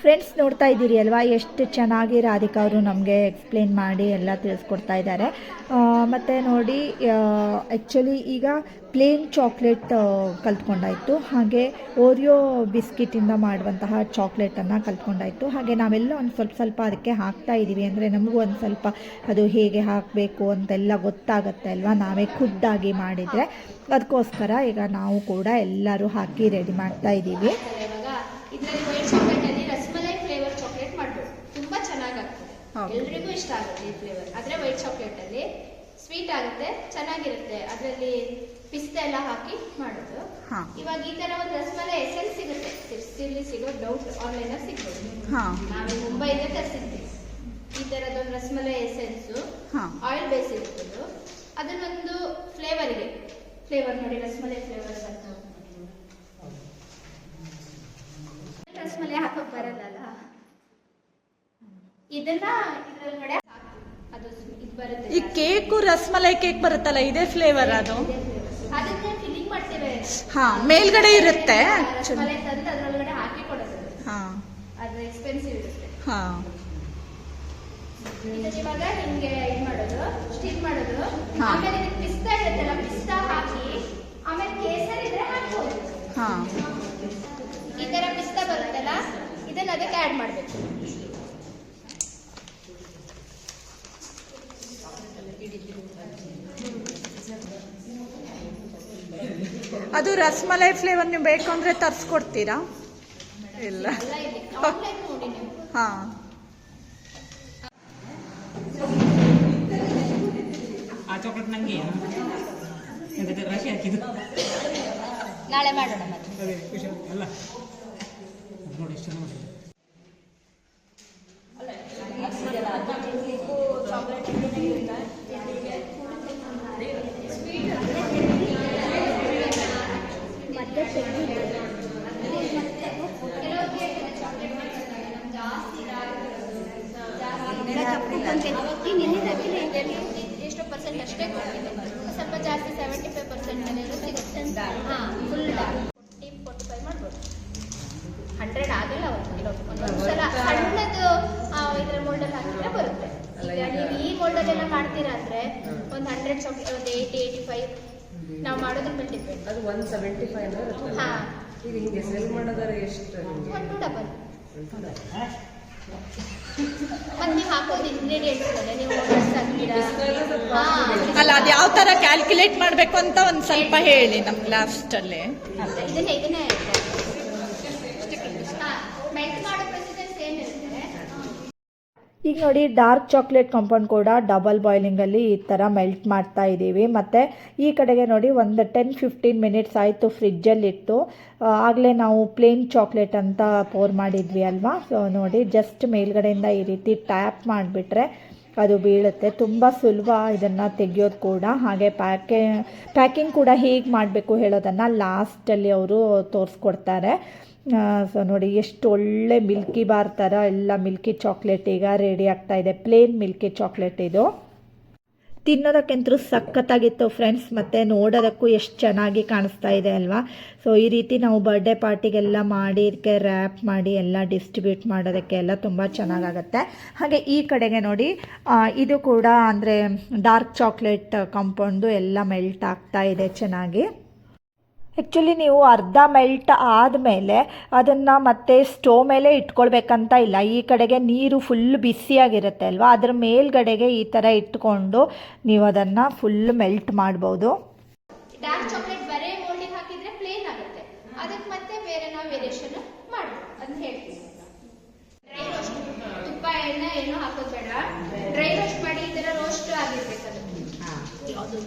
ಫ್ರೆಂಡ್ಸ್, ನೋಡ್ತಾ ಇದ್ದೀರಿ ಅಲ್ವಾ ಎಷ್ಟು ಚೆನ್ನಾಗಿ ರಾಧಿಕಾ ಅವರು ನಮಗೆ ಎಕ್ಸ್ಪ್ಲೇನ್ ಮಾಡಿ ಎಲ್ಲ ತಿಳಿಸ್ಕೊಡ್ತಾ ಇದ್ದಾರೆ. ಮತ್ತು ನೋಡಿ, ಆ್ಯಕ್ಚುಲಿ ಈಗ ಪ್ಲೇನ್ ಚಾಕ್ಲೇಟ್ ಕಲ್ತ್ಕೊಂಡಾಯಿತು, ಹಾಗೆ ಓರಿಯೋ ಬಿಸ್ಕಿಟಿಂದ ಮಾಡುವಂತಹ ಚಾಕ್ಲೇಟನ್ನು ಕಲ್ತ್ಕೊಂಡಾಯಿತು. ಹಾಗೆ ನಾವೆಲ್ಲ ಒಂದು ಸ್ವಲ್ಪ ಅದಕ್ಕೆ ಹಾಕ್ತಾ ಇದ್ದೀವಿ. ಅಂದರೆ ನಮಗೂ ಒಂದು ಸ್ವಲ್ಪ ಅದು ಹೇಗೆ ಹಾಕಬೇಕು ಅಂತೆಲ್ಲ ಗೊತ್ತಾಗುತ್ತೆ ಅಲ್ವಾ, ನಾವೇ ಖುದ್ದಾಗಿ ಮಾಡಿದರೆ. ಅದಕ್ಕೋಸ್ಕರ ಈಗ ನಾವು ಕೂಡ ಎಲ್ಲರೂ ಹಾಕಿ ರೆಡಿ ಮಾಡ್ತಾ ಇದ್ದೀವಿ. ಇದರಲ್ಲಿ ವೈಟ್ ಚಾಕ್ಲೇಟ್ ಅಲ್ಲಿ ರಸಮಲೈ ಫ್ಲೇವರ್ ಚಾಕ್ಲೇಟ್ ಮಾಡ್ಬೋದು. ತುಂಬಾ ಚೆನ್ನಾಗಾಗ್ತದೆ, ಎಲ್ರಿಗೂ ಇಷ್ಟ ಆಗುತ್ತೆ ಈ ಫ್ಲೇವರ್. ಆದ್ರೆ ವೈಟ್ ಚಾಕ್ಲೇಟ್ ಅಲ್ಲಿ ಸ್ವೀಟ್ ಆಗುತ್ತೆ, ಚೆನ್ನಾಗಿರುತ್ತೆ. ಅದರಲ್ಲಿ ಪಿಸ್ತಾ ಎಲ್ಲ ಹಾಕಿ ಮಾಡೋದು. ಇವಾಗ ಈ ತರ ಒಂದು ರಸಮಲೈ ಎಸೆನ್ಸ್ ಸಿಗುತ್ತೆ. ಇಲ್ಲಿ ಸಿಗೋ ಡೌಟ್ ಆನ್ಲೈನ್ ಅಲ್ಲಿ ಸಿಗ್ಬೋದು. ನಾವೇ ಮುಂಬೈಯಿಂದ ತರಿಸಿದ್ವಿ ಈ ತರದೊಂದು ರಸಮಲೈ ಎಸೆನ್ಸ್. ಆಯಿಲ್ ಬೇಸ್ ಇರ್ತದ್ದು. ಅದನ್ನೊಂದು ಫ್ಲೇವರ್ ನೋಡಿ, ರಸಮಲೈ ಫ್ಲೇವರ್ ಅಂತ. ರಸಮಲೈ ಹಾಕಕ್ ಬರಲ್ಲ. ಇದನ್ನ ಇದ್ರೊಳಗಡೆ ಅದು ಇದು ಬರುತ್ತೆ. ಈ ಕೇಕು ರಸಮಲೈ ಕೇಕ್ ಬರುತ್ತಲ್ಲ, ಇದೇ ಫ್ಲೇವರ್ ಅದು. ಅದಕ್ಕೆ ಫಿಲ್ಲಿಂಗ್ ಮಾಡ್ತೇವೆ. ಮೇಲ್ಗಡೆ ಇರುತ್ತೆ. ರಸಮಲೈ ತಂದು ಅದ್ರೊಳಗಡೆ ಹಾಕಿ ಕೊಡೋದು. ಅದು ಎಕ್ಸ್ಪೆನ್ಸಿವ್ ಇರುತ್ತೆ. ಇದನ್ನ ಇವಾಗ ಹಿಂಗೆ ಇದು ಮಾಡೋದು, ಸ್ಟೀಮ್ ಮಾಡೋದು. ಆಮೇಲೆ ಇದಕ್ಕೆ ಪಿಸ್ತಾ ಇರುತ್ತಲ್ಲ, ಪಿಸ್ತಾ ಹಾಕಿ ಆಮೇಲೆ ಕೇಸರ್ ಇದ್ರೆ ಹಾಕ್ಬೋದು. ಈ ತರ ಪಿಸ್ತಾ ಬರುತ್ತಲ್ಲ, ಇದನ್ನ ಅದಕ್ಕೆ ಆಡ್ ಮಾಡ್ಬೇಕು. ಅದು ರಸಮಲೈ ಫ್ಲೇವರ್ ನೀವು ಬೇಕು ಅಂದ್ರೆ ತರಿಸ್ಕೊಡ್ತೀರಾ? ಇಲ್ಲ ಎಲ್ಲ ಇದೆ ಆನ್ಲೈನ್ ನೋಡಿ ನೀವು. ಹಾಂ ಆ ಚಾಕ್ಲೇಟ್ ನಂಗೆ ಎಂತ ರಾಶಿ ಹಾಕಿದ್ದು ನಾಳೆ ಮಾಡೋಣ ಮತ್ತೆ. ಅದೇ ಖುಷಿ ಅಲ್ಲ ನೋಡಿ ಎಷ್ಟು ಚೆನ್ನಾಗಿ ಮಾಡಿದ್ರು. ಎಷ್ಟು ಪರ್ಸೆಂಟ್ ಅಷ್ಟೇ ಕೊಟ್ಟಿದೆ, ಸ್ವಲ್ಪ ಜಾಸ್ತಿ 75% ಸಿಗುತ್ತೆ. ಹಾಂ ಫುಲ್ ಟೀಮ್ 45 ಮಾಡ್ಬೋದು. 100 ಆಗಲ್ಲ ಒಂದ್ಸಲ ಸಣ್ಣದು ಇದ್ರ ಮೋಲ್ಡಲ್ಲಿ ಹಾಕಿದ್ರೆ ಬರುತ್ತೆ. ಈಗ ನೀವು ಈ ಮೋಲ್ಡಲ್ಲೆಲ್ಲ ಮಾಡ್ತೀರಾ ಅಂದ್ರೆ ಒಂದು 100 ಚಾಕ್ಲೇಟ್, ಒಂದು 80-85 ನಾವು ಮಾಡೋದ್ರ ಮೇಲೆ ಡಿಪೆಂಡ್. ಅದು 175 ಹಾಂ ಈಗ ಹಿಂಗೆ ಸೆಲ್ ಮಾಡೋದಾರೆ ಎಷ್ಟು? ಒಂದು ಡಬಲ್. ಮತ್ತೆ ನೀವು ಹಾಕೋದು ಇಂಗ್ರೀಡಿಯೆಂಟ್ಸ್ ಅಲ್ಲ, ನೀವು ಓಟ್ಸ್ ಹಾಕ್ತೀರಾ. ಅಲ್ಲ ಅದು ಯಾವ ಥರ ಕ್ಯಾಲ್ಕುಲೇಟ್ ಮಾಡಬೇಕು ಅಂತ ಒಂದು ಸ್ವಲ್ಪ ಹೇಳಿ ನಮ್ಗೆ ಲಾಸ್ಟಲ್ಲಿ. ಇದನ್ನೇ ಮೆಲ್ಟ್ ಮಾಡೋ ಪ್ರೊಸೀಜರ್ ಸೇಮ್ ಇರುತ್ತೆ. ಈಗ ನೋಡಿ ಡಾರ್ಕ್ ಚಾಕ್ಲೇಟ್ ಕಾಂಪೌಂಡ್ ಕೂಡ ಡಬಲ್ ಬಾಯ್ಲಿಂಗಲ್ಲಿ ಈ ಥರ ಮೆಲ್ಟ್ ಮಾಡ್ತಾ ಇದ್ದೀವಿ. ಮತ್ತು ಈ ಕಡೆಗೆ ನೋಡಿ ಒಂದು 10-15 ಮಿನಿಟ್ಸ್ ಆಯಿತು ಫ್ರಿಜ್ಜಲ್ಲಿಟ್ಟು. ಆಗಲೇ ನಾವು ಪ್ಲೇನ್ ಚಾಕ್ಲೇಟ್ ಅಂತ ಪೋರ್ ಮಾಡಿದ್ವಿ ಅಲ್ವಾ. ಸೊ ನೋಡಿ ಜಸ್ಟ್ ಮೇಲ್ಗಡೆಯಿಂದ ಈ ರೀತಿ ಟ್ಯಾಪ್ ಮಾಡಿಬಿಟ್ರೆ ಅದು ಬೀಳುತ್ತೆ. ತುಂಬ ಸುಲಭ ಇದನ್ನು ತೆಗೆಯೋದು ಕೂಡ. ಹಾಗೆ ಪ್ಯಾಕಿಂಗ್ ಕೂಡ ಹೇಗೆ ಮಾಡಬೇಕು ಹೇಳೋದನ್ನು ಲಾಸ್ಟಲ್ಲಿ ಅವರು ತೋರಿಸ್ಕೊಡ್ತಾರೆ. ಸೊ ನೋಡಿ ಎಷ್ಟು ಒಳ್ಳೆ ಮಿಲ್ಕಿ ಬಾರ್ ಥರ ಎಲ್ಲ ಮಿಲ್ಕಿ ಚಾಕ್ಲೇಟ್ ಈಗ ರೆಡಿ ಆಗ್ತಾ ಇದೆ. ಪ್ಲೇನ್ ಮಿಲ್ಕಿ ಚಾಕ್ಲೇಟ್ ಇದು. ತಿನ್ನೋದಕ್ಕಂತೂ ಸಖತ್ತಾಗಿತ್ತು ಫ್ರೆಂಡ್ಸ್, ಮತ್ತು ನೋಡೋದಕ್ಕೂ ಎಷ್ಟು ಚೆನ್ನಾಗಿ ಕಾಣಿಸ್ತಾ ಇದೆ ಅಲ್ವಾ. ಸೊ ಈ ರೀತಿ ನಾವು ಬರ್ಡೇ ಪಾರ್ಟಿಗೆಲ್ಲ ಮಾಡಿ ಇದಕ್ಕೆ ರ್ಯಾಪ್ ಮಾಡಿ ಎಲ್ಲ ಡಿಸ್ಟ್ರಿಬ್ಯೂಟ್ ಮಾಡೋದಕ್ಕೆ ಎಲ್ಲ ತುಂಬ ಚೆನ್ನಾಗಾಗತ್ತೆ. ಹಾಗೆ ಈ ಕಡೆಗೆ ನೋಡಿ ಇದು ಕೂಡ ಅಂದರೆ ಡಾರ್ಕ್ ಚಾಕ್ಲೇಟ್ ಕಾಂಪೌಂಡು ಎಲ್ಲ ಮೆಲ್ಟ್ ಆಗ್ತಾ ಇದೆ ಚೆನ್ನಾಗಿ. ಆ್ಯಕ್ಚುಲಿ ನೀವು ಅರ್ಧ ಮೆಲ್ಟ್ ಆದಮೇಲೆ ಅದನ್ನು ಮತ್ತೆ ಸ್ಟೋವ್ ಮೇಲೆ ಇಟ್ಕೊಳ್ಬೇಕಂತ ಇಲ್ಲ. ಈ ಕಡೆಗೆ ನೀರು ಫುಲ್ ಬಿಸಿಯಾಗಿರುತ್ತೆ ಅಲ್ವಾ, ಅದ್ರ ಮೇಲ್ಗಡೆಗೆ ಈ ಥರ ಇಟ್ಕೊಂಡು ನೀವು ಅದನ್ನು ಫುಲ್ ಮೆಲ್ಟ್ ಮಾಡ್ಬೋದು. ಡಾರ್ಕ್ ಚಾಕ್ಲೇಟ್ ಬರೇ ಮೋಲ್ಡಿಗೆ ಹಾಕಿದ್ರೆ ಪ್ಲೇನ್ ಆಗುತ್ತೆ. ಅದಕ್ಕೆ ಮತ್ತೆ ಬೇರೆ ನಾವು ವೇರಿಯೇಷನ್ ಮಾಡ್ಬೋದು ಅಂತ ಹೇಳ್ತೀವಿ. ಡ್ರೈ ರೋಸ್ಟ್, ತುಪ್ಪ ಎಣ್ಣೆ ಏನೂ ಹಾಕೋದು ಬೇಡ. ಡ್ರೈ ರೋಸ್ಟ್ ಮಾಡಿ ಈ ಥರ ರೋಸ್ಟ್ ಆಗಿರ್ಬೇಕು. ಅದು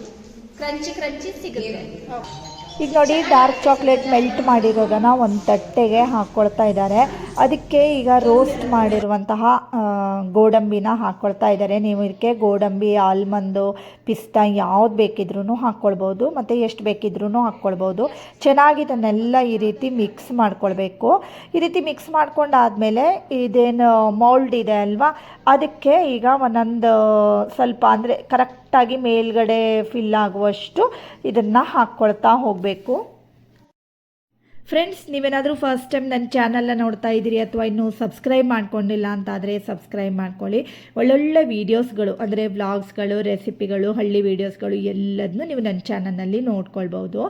ಕ್ರಂಚಿ ಸಿಗುತ್ತೆ. ಈಗ ನೋಡಿ ಡಾರ್ಕ್ ಚಾಕ್ಲೇಟ್ ಮೆಲ್ಟ್ ಮಾಡಿರೋದನ್ನು ಒಂದು ತಟ್ಟೆಗೆ ಹಾಕ್ಕೊಳ್ತಾ ಇದ್ದಾರೆ. ಅದಕ್ಕೆ ಈಗ ರೋಸ್ಟ್ ಮಾಡಿರುವಂತಹ ಗೋಡಂಬಿನ ಹಾಕ್ಕೊಳ್ತಾ ಇದ್ದಾರೆ. ನೀವು ಇದಕ್ಕೆ ಗೋಡಂಬಿ, ಆಲ್ಮಂಡು, ಪಿಸ್ತಾ ಯಾವ್ದು ಬೇಕಿದ್ರೂ ಹಾಕ್ಕೊಳ್ಬೋದು, ಮತ್ತು ಎಷ್ಟು ಬೇಕಿದ್ರೂ ಹಾಕ್ಕೊಳ್ಬೋದು. ಚೆನ್ನಾಗಿ ಇದನ್ನೆಲ್ಲ ಈ ರೀತಿ ಮಿಕ್ಸ್ ಮಾಡ್ಕೊಳ್ಬೇಕು. ಈ ರೀತಿ ಮಿಕ್ಸ್ ಮಾಡ್ಕೊಂಡಾದಮೇಲೆ ಇದೇನು ಮೌಲ್ಡ್ ಇದೆ ಅಲ್ವಾ, ಅದಕ್ಕೆ ಈಗ ಒಂದೊಂದು ಸ್ವಲ್ಪ ಅಂದರೆ ಕರೆಕ್ಟಾಗಿ ಮೇಲ್ಗಡೆ ಫಿಲ್ ಆಗುವಷ್ಟು ಇದನ್ನು ಹಾಕ್ಕೊಳ್ತಾ ಹೋಗಬೇಕು. ಫ್ರೆಂಡ್ಸ್, ನೀವೇನಾದರೂ ಫಸ್ಟ್ ಟೈಮ್ ನನ್ನ ಚಾನಲ್ನ ನೋಡ್ತಾ ಇದ್ದೀರಿ ಅಥವಾ ಇನ್ನೂ ಸಬ್ಸ್ಕ್ರೈಬ್ ಮಾಡ್ಕೊಂಡಿಲ್ಲ ಅಂತಾದರೆ ಸಬ್ಸ್ಕ್ರೈಬ್ ಮಾಡ್ಕೊಳ್ಳಿ. ಒಳ್ಳೊಳ್ಳೆ ವೀಡಿಯೋಸ್ಗಳು ಅಂದರೆ ವ್ಲಾಗ್ಸ್ಗಳು, ರೆಸಿಪಿಗಳು, ಹಳ್ಳಿ ವೀಡಿಯೋಸ್ಗಳು ಎಲ್ಲದನ್ನೂ ನೀವು ನನ್ನ ಚಾನಲ್ನಲ್ಲಿ ನೋಡ್ಕೊಳ್ಬೋದು.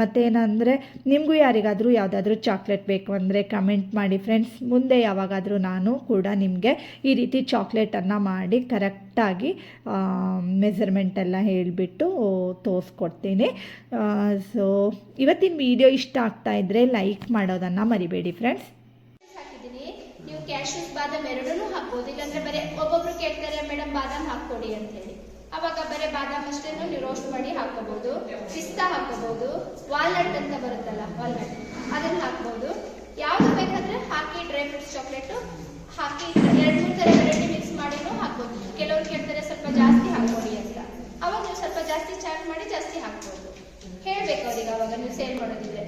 ಮತ್ತೇನಂದರೆ ನಿಮಗೂ ಯಾರಿಗಾದರೂ ಯಾವುದಾದ್ರೂ ಚಾಕ್ಲೇಟ್ ಬೇಕು ಅಂದರೆ ಕಮೆಂಟ್ ಮಾಡಿ ಫ್ರೆಂಡ್ಸ್. ಮುಂದೆ ಯಾವಾಗಾದರೂ ನಾನು ಕೂಡ ನಿಮಗೆ ಈ ರೀತಿ ಚಾಕ್ಲೇಟನ್ನು ಮಾಡಿ ಕರೆಕ್ಟಾಗಿ ಮೆಸರ್ಮೆಂಟೆಲ್ಲ ಹೇಳಿಬಿಟ್ಟು ತೋರಿಸ್ಕೊಡ್ತೀನಿ. ಸೊ ಇವತ್ತಿನ ವಿಡಿಯೋ ಇಷ್ಟ ಆಗ್ತಾ ಇದ್ರೆ ಲೈಕ್ ಮಾಡೋದನ್ನು ಮರಿಬೇಡಿ ಫ್ರೆಂಡ್ಸ್. ಹಾಕಿದ್ದೀನಿ. ನೀವು ಕ್ಯಾಶ್ಯೂಸ್, ಬಾದಾಮ್ ಎರಡನ್ನೂ ಹಾಕ್ಬೋದು. ಇಲ್ಲಾಂದ್ರೆ ಬರೀ ಒಬ್ಬೊಬ್ರು ಕೇಳ್ತಾರೆ ಮೇಡಮ್ ಬಾದಾಮ್ ಹಾಕ್ಕೊಡಿ ಅಂತ ಹೇಳಿ. ಅವಾಗ ಬರೀ ಬಾದಾಮ್ ಅಷ್ಟೇ ನೀವು ರೋಸ್ಟ್ ಮಾಡಿ ಹಾಕೋಬಹುದು. ಪಿಸ್ತಾ ಹಾಕೋಬಹುದು, ವಾಲ್ನಟ್ ಅಂತ ಬರುತ್ತಲ್ಲ ವಾಲ್ನಟ್ ಅದನ್ನು ಹಾಕ್ಬೋದು. ಯಾವ್ದು ಬೇಕಾದ್ರೆ ಹಾಕಿ ಡ್ರೈ ಫ್ರೂಟ್ಸ್ ಚಾಕ್ಲೇಟು ಹಾಕಿ 2-3 ಥರ ವೆರೈಟಿ ಮಿಕ್ಸ್ ಮಾಡಿನೂ ಹಾಕ್ಬೋದು. ಕೆಲವ್ರು ಕೇಳ್ತಾರೆ ಸ್ವಲ್ಪ ಜಾಸ್ತಿ ಹಾಕ್ಕೊಡಿ ಅಂತ, ಅವಾಗ ನೀವು ಸ್ವಲ್ಪ ಜಾಸ್ತಿ ಚಾಟ್ ಮಾಡಿ ಜಾಸ್ತಿ ಹಾಕ್ಬೋದು. ಹೇಳ್ಬೇಕು ಅವ್ರಿಗೆ ಅವಾಗ ನೀವು ಸೇಲ್ ಮಾಡೋದಿದ್ರೆ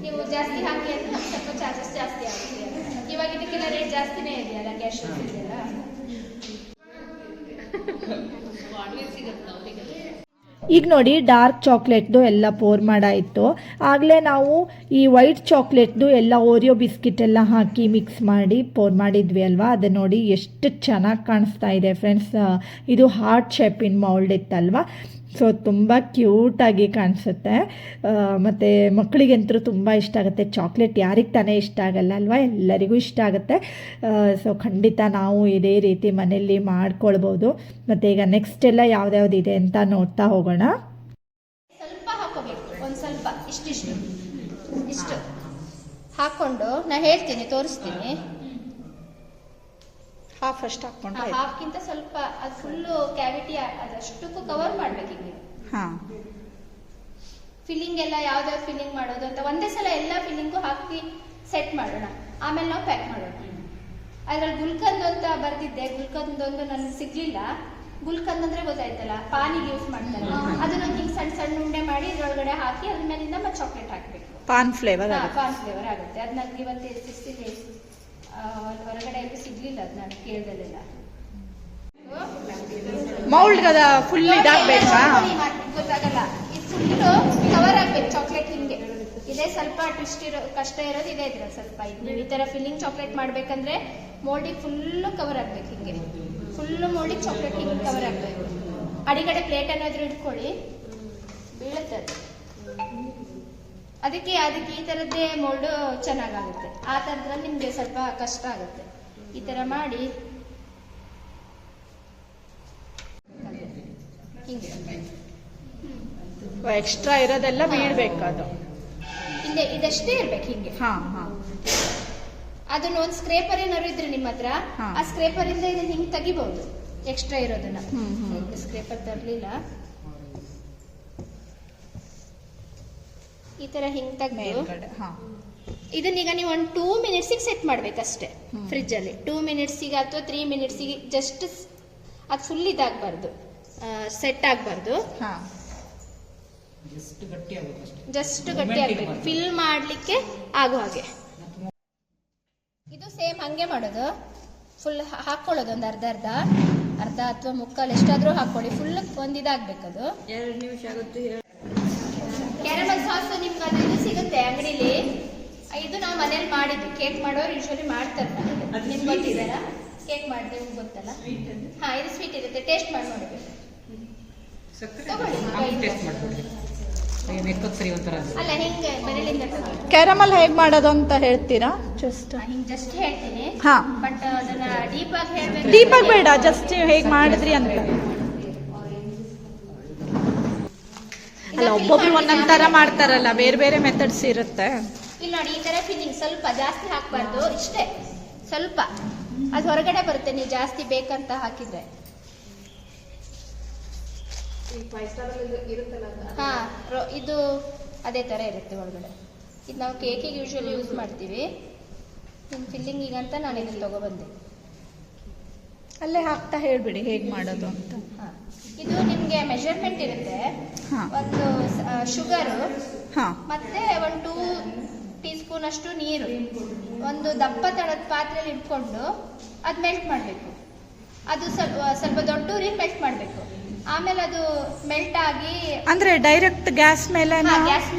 ನೀವು ಜಾಸ್ತಿ ಹಾಕಿ ಅಂದ್ರೆ ನಮ್ಗೆ ಸ್ವಲ್ಪ ಚಾರ್ಜಸ್ ಜಾಸ್ತಿ ಆಗುತ್ತೆ. ಇವಾಗ ಇದಕ್ಕೆಲ್ಲ ರೇಟ್ ಜಾಸ್ತಿನೇ ಇದೆಯಲ್ಲ, ಕ್ಯಾಶ್ ಇದೆಯಲ್ಲ. ಈಗ ನೋಡಿ ಡಾರ್ಕ್ ಚಾಕ್ಲೇಟ್ದು ಎಲ್ಲ ಪೋರ್ ಮಾಡಾಯಿತು. ಆಗಲೇ ನಾವು ಈ ವೈಟ್ ಚಾಕ್ಲೇಟ್ದು ಎಲ್ಲ ಓರಿಯೋ ಬಿಸ್ಕಿಟ್ ಎಲ್ಲ ಹಾಕಿ ಮಿಕ್ಸ್ ಮಾಡಿ ಪೋರ್ ಮಾಡಿದ್ವಿ ಅಲ್ವಾ, ಅದು ನೋಡಿ ಎಷ್ಟು ಚೆನ್ನಾಗಿ ಕಾಣಿಸ್ತಾ ಇದೆ ಫ್ರೆಂಡ್ಸ್. ಇದು ಹಾರ್ಟ್ ಶೇಪಿನ ಮೌಲ್ಡ್ ಇತ್ತಲ್ವ, ಸೊ ತುಂಬ ಕ್ಯೂಟಾಗಿ ಕಾಣಿಸುತ್ತೆ. ಮತ್ತು ಮಕ್ಕಳಿಗಂತೂ ತುಂಬ ಇಷ್ಟ ಆಗುತ್ತೆ. ಚಾಕ್ಲೇಟ್ ಯಾರಿಗೆ ತಾನೇ ಇಷ್ಟ ಆಗಲ್ಲ ಅಲ್ವಾ, ಎಲ್ಲರಿಗೂ ಇಷ್ಟ ಆಗುತ್ತೆ. ಸೊ ಖಂಡಿತ ನಾವು ಇದೇ ರೀತಿ ಮನೆಯಲ್ಲಿ ಮಾಡ್ಕೊಳ್ಬೋದು. ಮತ್ತು ಈಗ ನೆಕ್ಸ್ಟ್ ಎಲ್ಲ ಯಾವ್ದ್ಯಾವ್ದಿದೆ ಅಂತ ನೋಡ್ತಾ ಹೋಗೋಣ. ಸ್ವಲ್ಪ ಹಾಕೋಬೇಕು, ಒಂದು ಸ್ವಲ್ಪ ಇಷ್ಟು ಹಾಕೊಂಡು ನಾ ಹೇಳ್ತೀನಿ, ತೋರಿಸ್ತೀನಿ. ಹಾಫ್ ಅಷ್ಟು ಹಾಕ್ಕೊಂಡ್ರೆ ಆಯ್ತು. ಹಾಫ್ಗಿಂತ ಸ್ವಲ್ಪ ಅದು ಫುಲ್ಲು ಕ್ಯಾವಿಟಿ ಅದಷ್ಟಕ್ಕೂ ಕವರ್ ಮಾಡ್ಬೇಕು ಈಗ. ಹಾಂ ಫಿಲ್ಲಿಂಗ್ ಎಲ್ಲ ಯಾವ್ದಾವ್ದು ಫಿಲ್ಲಿಂಗ್ ಮಾಡೋದು ಅಂತ ಒಂದೇ ಸಲ ಎಲ್ಲ ಫಿಲ್ಲಿಂಗು ಹಾಕಿ ಸೆಟ್ ಮಾಡೋಣ, ಆಮೇಲೆ ನಾವು ಪ್ಯಾಕ್ ಮಾಡೋಣ. ಅದ್ರಲ್ಲಿ ಗುಲ್ಕಂದ್ ಅಂತ ಬರ್ದಿದ್ದೆ, ಗುಲ್ಕಂದ್ ಒಂದು ನನಗೆ ಸಿಗ್ಲಿಲ್ಲ. ಗುಲ್ಕಂದ್ ಅಂದ್ರೆ ಗೊತ್ತಾಯ್ತಲ್ಲ, ಪಾನಿಗೆ ಯೂಸ್ ಮಾಡ್ತಾರೆ. ಅದನ್ನ ಹಿಂಗೆ ಸಣ್ಣ ಸಣ್ಣ ಉಂಡೆ ಮಾಡಿ ಇದ್ರೊಳಗಡೆ ಹಾಕಿ ಅದ್ರ ಮೇಲಿಂದ ಮತ್ತೆ ಚಾಕ್ಲೇಟ್ ಹಾಕ್ಬೇಕು. ಪಾನ್ ಫ್ಲೇವರ್ ಪಾನ್ ಫ್ಲೇವರ್ ಆಗುತ್ತೆ. ಅದ್ ನನಗೆ ಇವತ್ತು ಸಿಕ್ಸಿದೆ, ಹೊರಗಡೆ ಎಲ್ಲೂ ಸಿಗ್ಲಿಲ್ಲ, ಅದು ನಾನು ಕೇಳ್ದಲ್ಲೆಲ್ಲ. Mould full ಇದಾಗಬೇಕಾ? ಗೊತ್ತಾಗಲ್ಲ, ಇದು ಫುಲ್ಲು ಕವರ್ ಆಗ್ಬೇಕು ಚಾಕ್ಲೇಟ್ ಹಿಂಗೆ. ಇದೇ ಸ್ವಲ್ಪ ಟ್ವಿಸ್ಟ್ ಕಷ್ಟ ಇರೋದು ಇದೇ ಇದ್ರೆ ಸ್ವಲ್ಪ. ನೀವು ಈ ತರ ಫಿಲ್ಲಿಂಗ್ ಚಾಕ್ಲೇಟ್ ಮಾಡ್ಬೇಕಂದ್ರೆ ಮೋಲ್ಡಿಗೆ ಫುಲ್ಲು ಕವರ್ ಆಗ್ಬೇಕು ಹಿಂಗೆ. ಫುಲ್ಲು ಮೋಲ್ಡಿಗೆ ಚಾಕ್ಲೇಟ್ ಹಿಂಗೆ ಕವರ್ ಆಗ್ಬೇಕು. ಅಡಿಗಡೆ ಪ್ಲೇಟ್ ಏನಾದ್ರು ಇಟ್ಕೊಳ್ಳಿ, ಬೀಳುತ್ತೆ ಅದು. ಅದಕ್ಕೆ ಈ ಥರದ್ದೇ ಮೋಲ್ಡು ಚೆನ್ನಾಗಾಗುತ್ತೆ. ಆ ಥರದ್ರಲ್ಲಿ ನಿಮಗೆ ಸ್ವಲ್ಪ ಕಷ್ಟ ಆಗುತ್ತೆ. ಈ ಥರ ಮಾಡಿ ಹಿಂಗೆ ಎಕ್ಸ್ಟ್ರಾ ಇರೋದೆಲ್ಲ ಬೀಳ್ಬೇಕು ಅದು. ಹಿಂಗೆ ಇದಷ್ಟೇ ಇರ್ಬೇಕು ಹಿಂಗೆ. ಹಾಂ ಹಾಂ ಅದನ್ನ ಒಂದು ಸ್ಕ್ರೇಪರ್ ಏನಾದ್ರು ಇದ್ರೆ ನಿಮ್ಮ ಹತ್ರ, ಆ ಸ್ಕ್ರೇಪರ್ ಇಂದ ಇದನ್ನ ಹಿಂಗೆ ತೆಗಿಬಹುದು ಎಕ್ಸ್ಟ್ರಾ ಇರೋದನ್ನ. ಸ್ಕ್ರೇಪರ್ ತರಲಿಲ್ಲ, ಈ ತರ ಹಿಂಗ್ ತೆಗ್ದು ಇದನ್ನೀಗ ನೀವು ಒಂದು 2 ಮಿನಿಟ್ಸಿಗೆ ಸೆಟ್ ಮಾಡ್ಬೇಕಷ್ಟೇ ಫ್ರಿಜ್ ಅಲ್ಲಿ. 2 ಮಿನಿಟ್ಸಿಗೆ ಅಥವಾ 3 ಮಿನಿಟ್ಸಿಗೆ ಜಸ್ಟ್ ಅದು ಫುಲ್ ಇದಾಗಬಾರ್ದು, ಸೆಟ್ ಆಗಬಾರ್ದು. ಜಸ್ಟ್ ಗಟ್ಟಿ ಆಗೋದು ಅಷ್ಟೇ. ಜಸ್ಟ್ ಗಟ್ಟಿ ಆಗ್ಬೇಕು, ಫಿಲ್ ಮಾಡ್ಲಿಕ್ಕೆ ಆಗೋ ಹಾಗೆ. ಇದು ಸೇಮ್ ಹಂಗೆ ಮಾಡೋದು. ಫುಲ್ ಹಾಕೊಳ್ಳೋದು ಒಂದು ಅರ್ಧ ಅಥವಾ ಮುಕ್ಕಾಲು ಎಷ್ಟಾದ್ರೂ ಹಾಕೊಳ್ಳಿ. ಫುಲ್ ಒಂದಿದಾಗ್ಬೇಕದು. 2 ನಿಮಿಷ ಆಗುತ್ತೆ. ಕ್ಯಾರಮಲ್ ಸಾಸ್ ನಿಮ್ಗೆ ಅದು ಇದು ಸಿಗುತ್ತೆ ಅಂಗಡಿಲಿ. ಇದು ನಾವು ಮನೇಲಿ ಮಾಡಿದ್ವಿ. ಕೇಕ್ ಮಾಡೋರು ಯೂಶಲಿ ಮಾಡ್ತಾರೆ. ನಿಮ್ಗೆ ಗೊತ್ತಿದಾರ ಕೇಕ್ ಮಾಡಿದೆ, ನಿಮ್ಗೆ ಗೊತ್ತಲ್ಲ? ಹಾ, ಇದು ಸ್ವೀಟ್ ಇರುತ್ತೆ, ಟೇಸ್ಟ್ ಮಾಡಿ ನೋಡ್ಬೇಕು. ಟೇಸ್ಟ್ ಮಾಡ್ಕೊಳ್ಳಿ. ಸರಿ ಒಂಥರ ಅಲ್ಲ, ಹಿಂಗೆ ಬೆರಳಿಂದ ಕ್ಯಾರಮಲ್ ಹೇಗೆ ಮಾಡೋದು ಅಂತ ಹೇಳ್ತೀರಾ? ಜಸ್ಟ್ ಹಿಂಗೆ ಜಸ್ಟ್ ಹೇಳ್ತೀನಿ. ಹಾ, ಬಟ್ ಅದನ್ನ ಡೀಪ್ ಆಗಿ ಹೇಳ್ಬೇಕು. ಡೀಪ್ ಆಗಿ ಬೇಡ, ಜಸ್ಟ್ ಹೇಗೆ ಮಾಡಿದ್ರಿ ಅಂತ. ಅಲ್ಲ, ಒಬ್ಬೊಬ್ರು ಒಂದೊಂದ್ ತರ ಮಾಡ್ತಾರಲ್ಲ, ಬೇರೆ ಬೇರೆ ಮೆಥಡ್ಸ್ ಇರುತ್ತೆ. ಇಲ್ಲಿ ನೋಡಿ, ಈ ತರ ಫಿಲ್ಲಿಂಗ್ ಸ್ವಲ್ಪ ಜಾಸ್ತಿ ಹಾಕ್ಬಾರ್ದು, ಇಷ್ಟೇ ಸ್ವಲ್ಪ. ಅದು ಹೊರಗಡೆ ಬರುತ್ತೆ ನೀವು ಜಾಸ್ತಿ ಬೇಕಂತ ಹಾಕಿದ್ರೆ. ಹಾ, ಇದು ಅದೇ ತರ ಇರುತ್ತೆ ಒಳಗಡೆ. ಇದು ನಾವು ಕೇಕಿಗೆ ಯೂಶಲಿ ಯೂಸ್ ಮಾಡ್ತೀವಿ. ನಿಮ್ಮ ಫಿಲ್ಲಿಂಗಿಗಂತ ನಾನು ಇದನ್ನ ತಗೊಬಂದೆ. ಅಲ್ಲೇ ಹಾಕ್ತಾ ಹೇಳ್ಬಿಡಿ ಹೇಗೆ ಮಾಡೋದು ಅಂತ. ಹಾ, ಇದು ನಿಮ್ಗೆ ಮೆಜರ್ಮೆಂಟ್ ಇರುತ್ತೆ. ಹಾ. ಒಂದು ಶುಗರು, ಹಾ, ಮತ್ತೆ ಒಂದು 2 ಟೀ ಸ್ಪೂನ್ ಅಷ್ಟು ನೀರು ಒಂದು ದಪ್ಪ ತಳದ ಪಾತ್ರೆಯಲ್ಲಿ ಇಟ್ಕೊಂಡು ಅದು ಮೆಲ್ಟ್ ಮಾಡಬೇಕು. ಅದು ಸ್ವಲ್ಪ ದೊಡ್ಡ ಉರಿ ಮೆಲ್ಟ್ ಮಾಡಬೇಕು. ಆಮೇಲೆ ಅದು ಮೆಲ್ಟ್ ಆಗಿ ಅಂದ್ರೆ ಡೈರೆಕ್ಟ್ ಗ್ಯಾಸ್ ಮೇಲೆ ಗ್ಯಾಸ್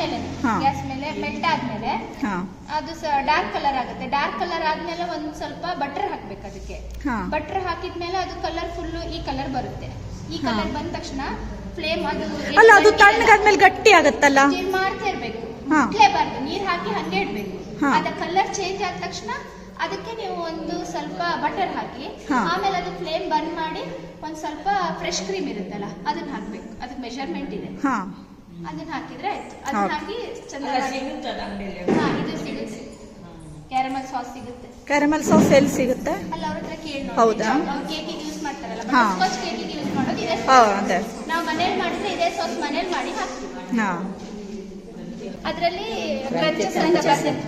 ಮೇಲೆ ಮೆಲ್ಟ್ ಆದ್ಮೇಲೆ ಅದು ಡಾರ್ಕ್ ಕಲರ್ ಆಗುತ್ತೆ. ಡಾರ್ಕ್ ಕಲರ್ ಆದ್ಮೇಲೆ ಒಂದ್ ಸ್ವಲ್ಪ ಬಟರ್ ಹಾಕ್ಬೇಕು ಅದಕ್ಕೆ. ಬಟರ್ ಹಾಕಿದ್ಮೇಲೆ ಅದು ಕಲರ್ ಫುಲ್ ಈ ಕಲರ್ ಬರುತ್ತೆ. ಈ ಕಲರ್ ಬಂದ ತಕ್ಷಣ ಫ್ಲೇಮ್ ಅದು ತಣ್ಣಗಾದ್ಮೇಲೆ ಗಟ್ಟಿ ಆಗತ್ತಲ್ಲ, ಮಾಡ್ತಾ ಇರ್ಬೇಕು, ಮುಟ್ಲೇಬಾರ್ದು. ನೀರ್ ಹಾಕಿ ಹಂಗೆ ಇಡ್ಬೇಕು. ಅದ ಕಲರ್ ಚೇಂಜ್ ಆದ ತಕ್ಷಣ ಅದಕ್ಕೆ ನೀವು ಒಂದು ಸ್ವಲ್ಪ ಬಟರ್ ಹಾಕಿ, ಆಮೇಲೆ ಅದು ಫ್ಲೇಮ್ ಬಂದ್ ಮಾಡಿ ಒಂದ್ ಸ್ವಲ್ಪ ಫ್ರೆಶ್ ಕ್ರೀಮ್ ಇರುತ್ತಲ್ಲ ಅದನ್ನ ಹಾಕ್ಬೇಕು. ಅದಕ್ಕೆ ಮೆಜರ್ಮೆಂಟ್ ಇದೆ, ಅದನ್ನ ಹಾಕಿದ್ರೆ ಆಯ್ತು. ಅದನ್ನ ಹಾಕಿ ಚೆನ್ನಾಗಿ ಇದು ಸಿಗುತ್ತೆ. ಕ್ಯಾರಮಲ್ ಸಾಸ್ ಸಿಗುತ್ತೆ. ಕ್ಯಾರಮಲ್ ಸಾಸ್ ಎಲ್ಲಿ ಸಿಗುತ್ತೆ? ಅಲ್ಲ, ಅವ್ರ ಹತ್ರ ಕೇಳಿ ನೋಡಿ. ಹೌದಾ? ಕೇಕಿಗೆ ಯೂಸ್ ಮಾಡ್ತಾರಲ್ಲ, ಬಟರ್ಸ್ಕಾಚ್ ಕೇಕಿಗೆ ಯೂಸ್ ಮಾಡೋದು ಇದೇ ಸಾಸ್. ನಾವು ಮನೇಲಿ ಮಾಡಿದ್ರೆ ಇದೇ ಸಾಸ್ ಮನೇಲಿ ಮಾಡಿ ಹಾಕ್ತೀವಿ. ಅದರಲ್ಲಿ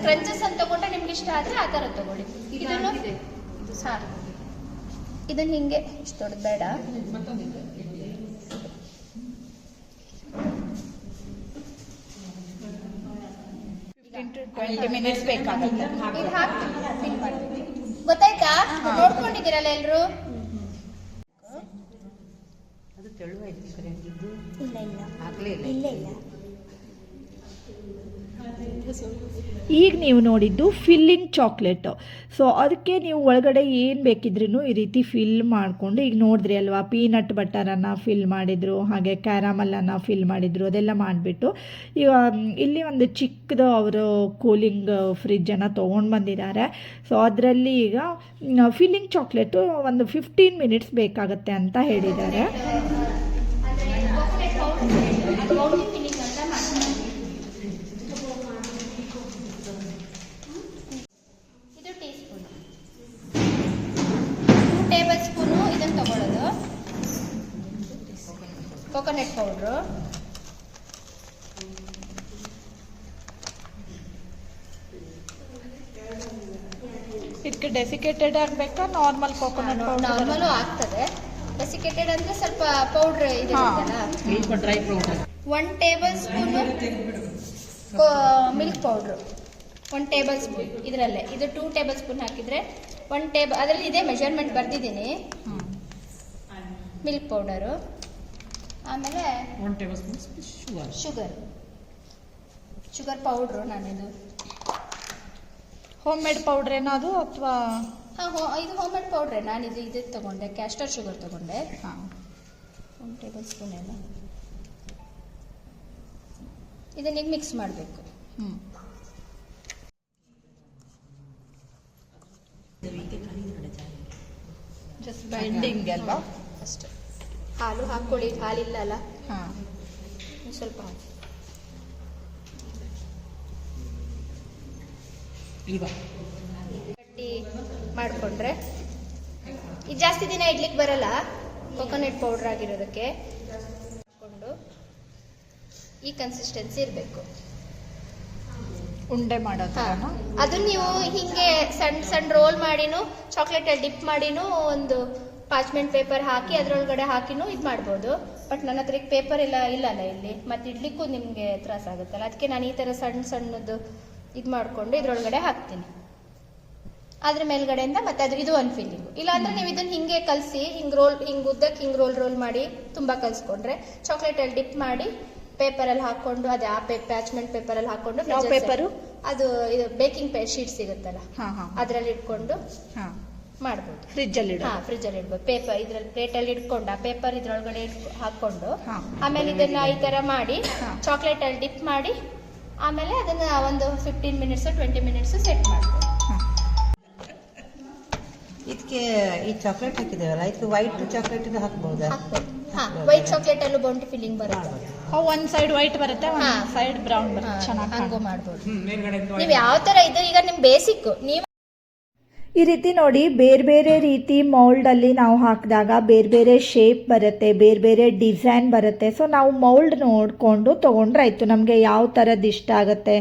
ಕ್ರಂಚಸ್ ಅಂತ ತಗೊಂಡ್ರೆ ನಿಮ್ಗೆ ಇಷ್ಟ ಆದ್ರೆ ಆ ತರ ತಗೊಳ್ಳಿ. ಇದನ್ನ ಹಿಂಗೆ ಇಷ್ಟು ದೊಡ್ಡದು ಬೇಡ. ಗೊತ್ತಾಯ್ತಾ? ನೋಡ್ಕೊಂಡಿದ್ದೀರಲ್ಲ ಎಲ್ರು? ಇಲ್ಲ. ಈಗ ನೀವು ನೋಡಿದ್ದು ಫಿಲ್ಲಿಂಗ್ ಚಾಕ್ಲೇಟು. ಸೊ ಅದಕ್ಕೆ ನೀವು ಒಳಗಡೆ ಏನು ಬೇಕಿದ್ರೂ ಈ ರೀತಿ ಫಿಲ್ ಮಾಡಿಕೊಂಡು, ಈಗ ನೋಡಿದ್ರಿ ಅಲ್ವಾ, ಪೀನಟ್ ಬಟರನ್ನು ಫಿಲ್ ಮಾಡಿದರು, ಹಾಗೆ ಕ್ಯಾರಮಲನ್ನು ಫಿಲ್ ಮಾಡಿದರು, ಅದೆಲ್ಲ ಮಾಡಿಬಿಟ್ಟು ಈಗ ಇಲ್ಲಿ ಒಂದು ಚಿಕ್ಕದು ಅವರು ಕೂಲಿಂಗ್ ಫ್ರಿಜ್ಜನ್ನು ತೊಗೊಂಡು ಬಂದಿದ್ದಾರೆ. ಸೊ ಅದರಲ್ಲಿ ಈಗ ಫಿಲ್ಲಿಂಗ್ ಚಾಕ್ಲೇಟು ಒಂದು 15 ಮಿನಿಟ್ಸ್ ಬೇಕಾಗುತ್ತೆ ಅಂತ ಹೇಳಿದ್ದಾರೆ. ಕೋಕೋನಟ್ ಪೌಡ್ರು, ಇದಕ್ಕೆ ಡೆಸಿಕೇಟೆಡ್ ಆಗಬೇಕಾ ನಾರ್ಮಲ್ ಕೋಕೋನಟ್ ನಾರ್ಮಲು ಆಗ್ತದೆ. ಡೆಸಿಕೇಟೆಡ್ ಅಂದರೆ ಸ್ವಲ್ಪ ಪೌಡ್ರ್ ಇದಿರುತ್ತಲ್ಲ. Dry powder 1 tablespoon milk powder, 1 tablespoon ಇದರಲ್ಲೇ. ಇದು 2 ಟೇಬಲ್ ಸ್ಪೂನ್ ಹಾಕಿದರೆ 1 ಟೇಬಲ್, ಅದರಲ್ಲಿ ಇದೇ ಮೆಜರ್ಮೆಂಟ್ ಬರ್ದಿದ್ದೀನಿ. ಮಿಲ್ಕ್ ಪೌಡರು, ಆಮೇಲೆ 1 ಟೇಬಲ್ ಸ್ಪೂನ್ ಶುಗರ್ ಪೌಡ್ರು. ನಾನಿದು ಹೋಮ್ ಮೇಡ್ ಪೌಡ್ರ್ ಏನೋ ಅದು ಅಥವಾ ಇದು ಹೋಮ್ ಮೇಡ್ ಪೌಡ್ರೆ. ನಾನು ಇದು ತೊಗೊಂಡೆ, ಕ್ಯಾಸ್ಟರ್ ಶುಗರ್ ತೊಗೊಂಡೆ. ಹಾಂ 1 ಟೇಬಲ್ ಸ್ಪೂನ್ ಎಲ್ಲ ಇದನ್ನ ಮಿಕ್ಸ್ ಮಾಡಬೇಕು. ಜಸ್ಟ್ ಬೈಂಡಿಂಗ್ ಅಲ್ವಾ? ಅಷ್ಟೇ. ಹಾಲು ಹಾಕ್ಕೊಳ್ಳಿ, ಹಾಲಿಲ್ಲ ಅಲ್ಲ, ಹಾಂ ಸ್ವಲ್ಪ ಹಾಕಿ. ಗಟ್ಟಿ ಮಾಡಿಕೊಂಡ್ರೆ ಇದು ಜಾಸ್ತಿ ದಿನ ಇಡ್ಲಿಕ್ಕೆ ಬರಲ್ಲ, ಕೊಕೊನಟ್ ಪೌಡರ್ ಆಗಿರೋದಕ್ಕೆ. ಹಾಕೊಂಡು ಈ ಕನ್ಸಿಸ್ಟೆನ್ಸಿ ಇರಬೇಕು. ಉಂಡೆ ಮಾಡೋದು. ಅದನ್ನ ನೀವು ಹಿಂಗೆ ಸಣ್ಣ ಸಣ್ಣ ರೋಲ್ ಮಾಡಿನೂ ಚಾಕ್ಲೇಟಲ್ಲಿ ಡಿಪ್ ಮಾಡಿನೂ ಒಂದು ಪಾರ್ಚ್ಮೆಂಟ್ ಪೇಪರ್ ಹಾಕಿ ಅದರೊಳಗಡೆ ಹಾಕಿನೂ ಇದು ಮಾಡ್ಬೋದು. ಬಟ್ ನನ್ನ ಹತ್ರ ಪೇಪರ್ ಎಲ್ಲ ಇಲ್ಲಲ್ಲ ಇಲ್ಲಿ, ಮತ್ತೆ ಇಡ್ಲಿಕ್ಕೂ ನಿಮಗೆ ತ್ರಾಸ ಆಗುತ್ತಲ್ಲ, ಅದಕ್ಕೆ ನಾನು ಈ ಥರ ಸಣ್ಣ ಸಣ್ಣದು ಇದು ಮಾಡಿಕೊಂಡು ಇದ್ರೊಳಗಡೆ ಹಾಕ್ತೀನಿ. ಅದ್ರ ಮೇಲ್ಗಡೆಯಿಂದ ಮತ್ತೆ ಇದು ಒಂದು ಫೀಲಿಂಗು. ಇಲ್ಲಾಂದ್ರೆ ನೀವು ಇದನ್ನ ಹಿಂಗೆ ಕಲಸಿ ಹಿಂಗೆ ಉದ್ದಕ್ಕೆ ಹಿಂಗೆ ರೋಲ್ ಮಾಡಿ ತುಂಬ ಕಲಿಸ್ಕೊಂಡ್ರೆ ಚಾಕ್ಲೇಟಲ್ಲಿ ಡಿಪ್ ಮಾಡಿ ಪೇಪರಲ್ಲಿ ಹಾಕೊಂಡು ಅದೇ ಆ ಪ್ಯಾಚ್ಮೆಂಟ್ ಪೇಪರಲ್ಲಿ ಹಾಕೊಂಡು ಪೇಪರು ಅದು ಇದು ಬೇಕಿಂಗ್ ಶೀಟ್ ಸಿಗುತ್ತಲ್ಲ ಅದರಲ್ಲಿ ಇಟ್ಕೊಂಡು ಮಾಡ್ಬೋದು. ಫ್ರಿಜ್ಜಲ್ಲಿ ಫ್ರಿಜ್ಜಲ್ಲಿ ಇಡ್ಬೋದು. ಪೇಪರ್ ಇದ್ರಲ್ಲಿ ಪ್ಲೇಟಲ್ಲಿ ಇಟ್ಕೊಂಡು ಆ ಪೇಪರ್ ಇದ್ರೊಳಗಡೆ ಹಾಕೊಂಡು ಆಮೇಲೆ ಇದನ್ನ ಈ ತರ ಮಾಡಿ ಚಾಕ್ಲೇಟ್ ಅಲ್ಲಿ ಡಿಪ್ ಮಾಡಿ ಆಮೇಲೆ ಅದನ್ನ ಒಂದು 15 ಮಿನಿಟ್ಸ್ 20 ಮಿನಿಟ್ಸ್ ಸೆಟ್ ಮಾಡ್ಬೋದು. ಇದಕ್ಕೆ ಈ ಚಾಕ್ಲೇಟ್ ಹಾಕಿದೇವಲ್ಲ, ಇದಕ್ಕೆ ವೈಟ್ ಚಾಕ್ಲೇಟ್ ಹಾಕ್ಬಹುದಾ? ವೈಟ್ ಚಾಕ್ಲೇಟ್ ಅಲ್ಲೂ ಬೌಂಟಿ ಫಿಲ್ಲಿಂಗ್ ಬರುತ್ತೆ. ಒಂದ್ ಸೈಡ್ ವೈಟ್ ಬರುತ್ತೆ, ಒಂದ್ ಸೈಡ್ ಬ್ರೌನ್ ಬರುತ್ತೆ. ಚೆನ್ನಾಗಿ ಹಂಗೂ ಮಾಡ್ಬೋದು. ನೀವು ಯಾವ ತರ ಇದು ಈಗ ನಿಮ್ ಬೇಸಿಕ್ ನೀವು ಈ ರೀತಿ ನೋಡಿ ಬೇರೆ ಬೇರೆ ರೀತಿ ಮೌಲ್ಡಲ್ಲಿ ನಾವು ಹಾಕಿದಾಗ ಬೇರೆ ಬೇರೆ ಶೇಪ್ ಬರುತ್ತೆ, ಬೇರೆ ಬೇರೆ ಡಿಸೈನ್ ಬರುತ್ತೆ. ಸೊ ನಾವು ಮೌಲ್ಡ್ ನೋಡಿಕೊಂಡು ತೊಗೊಂಡ್ರಾಯ್ತು, ನಮಗೆ ಯಾವ ಥರದ್ದು ಇಷ್ಟ ಆಗುತ್ತೆ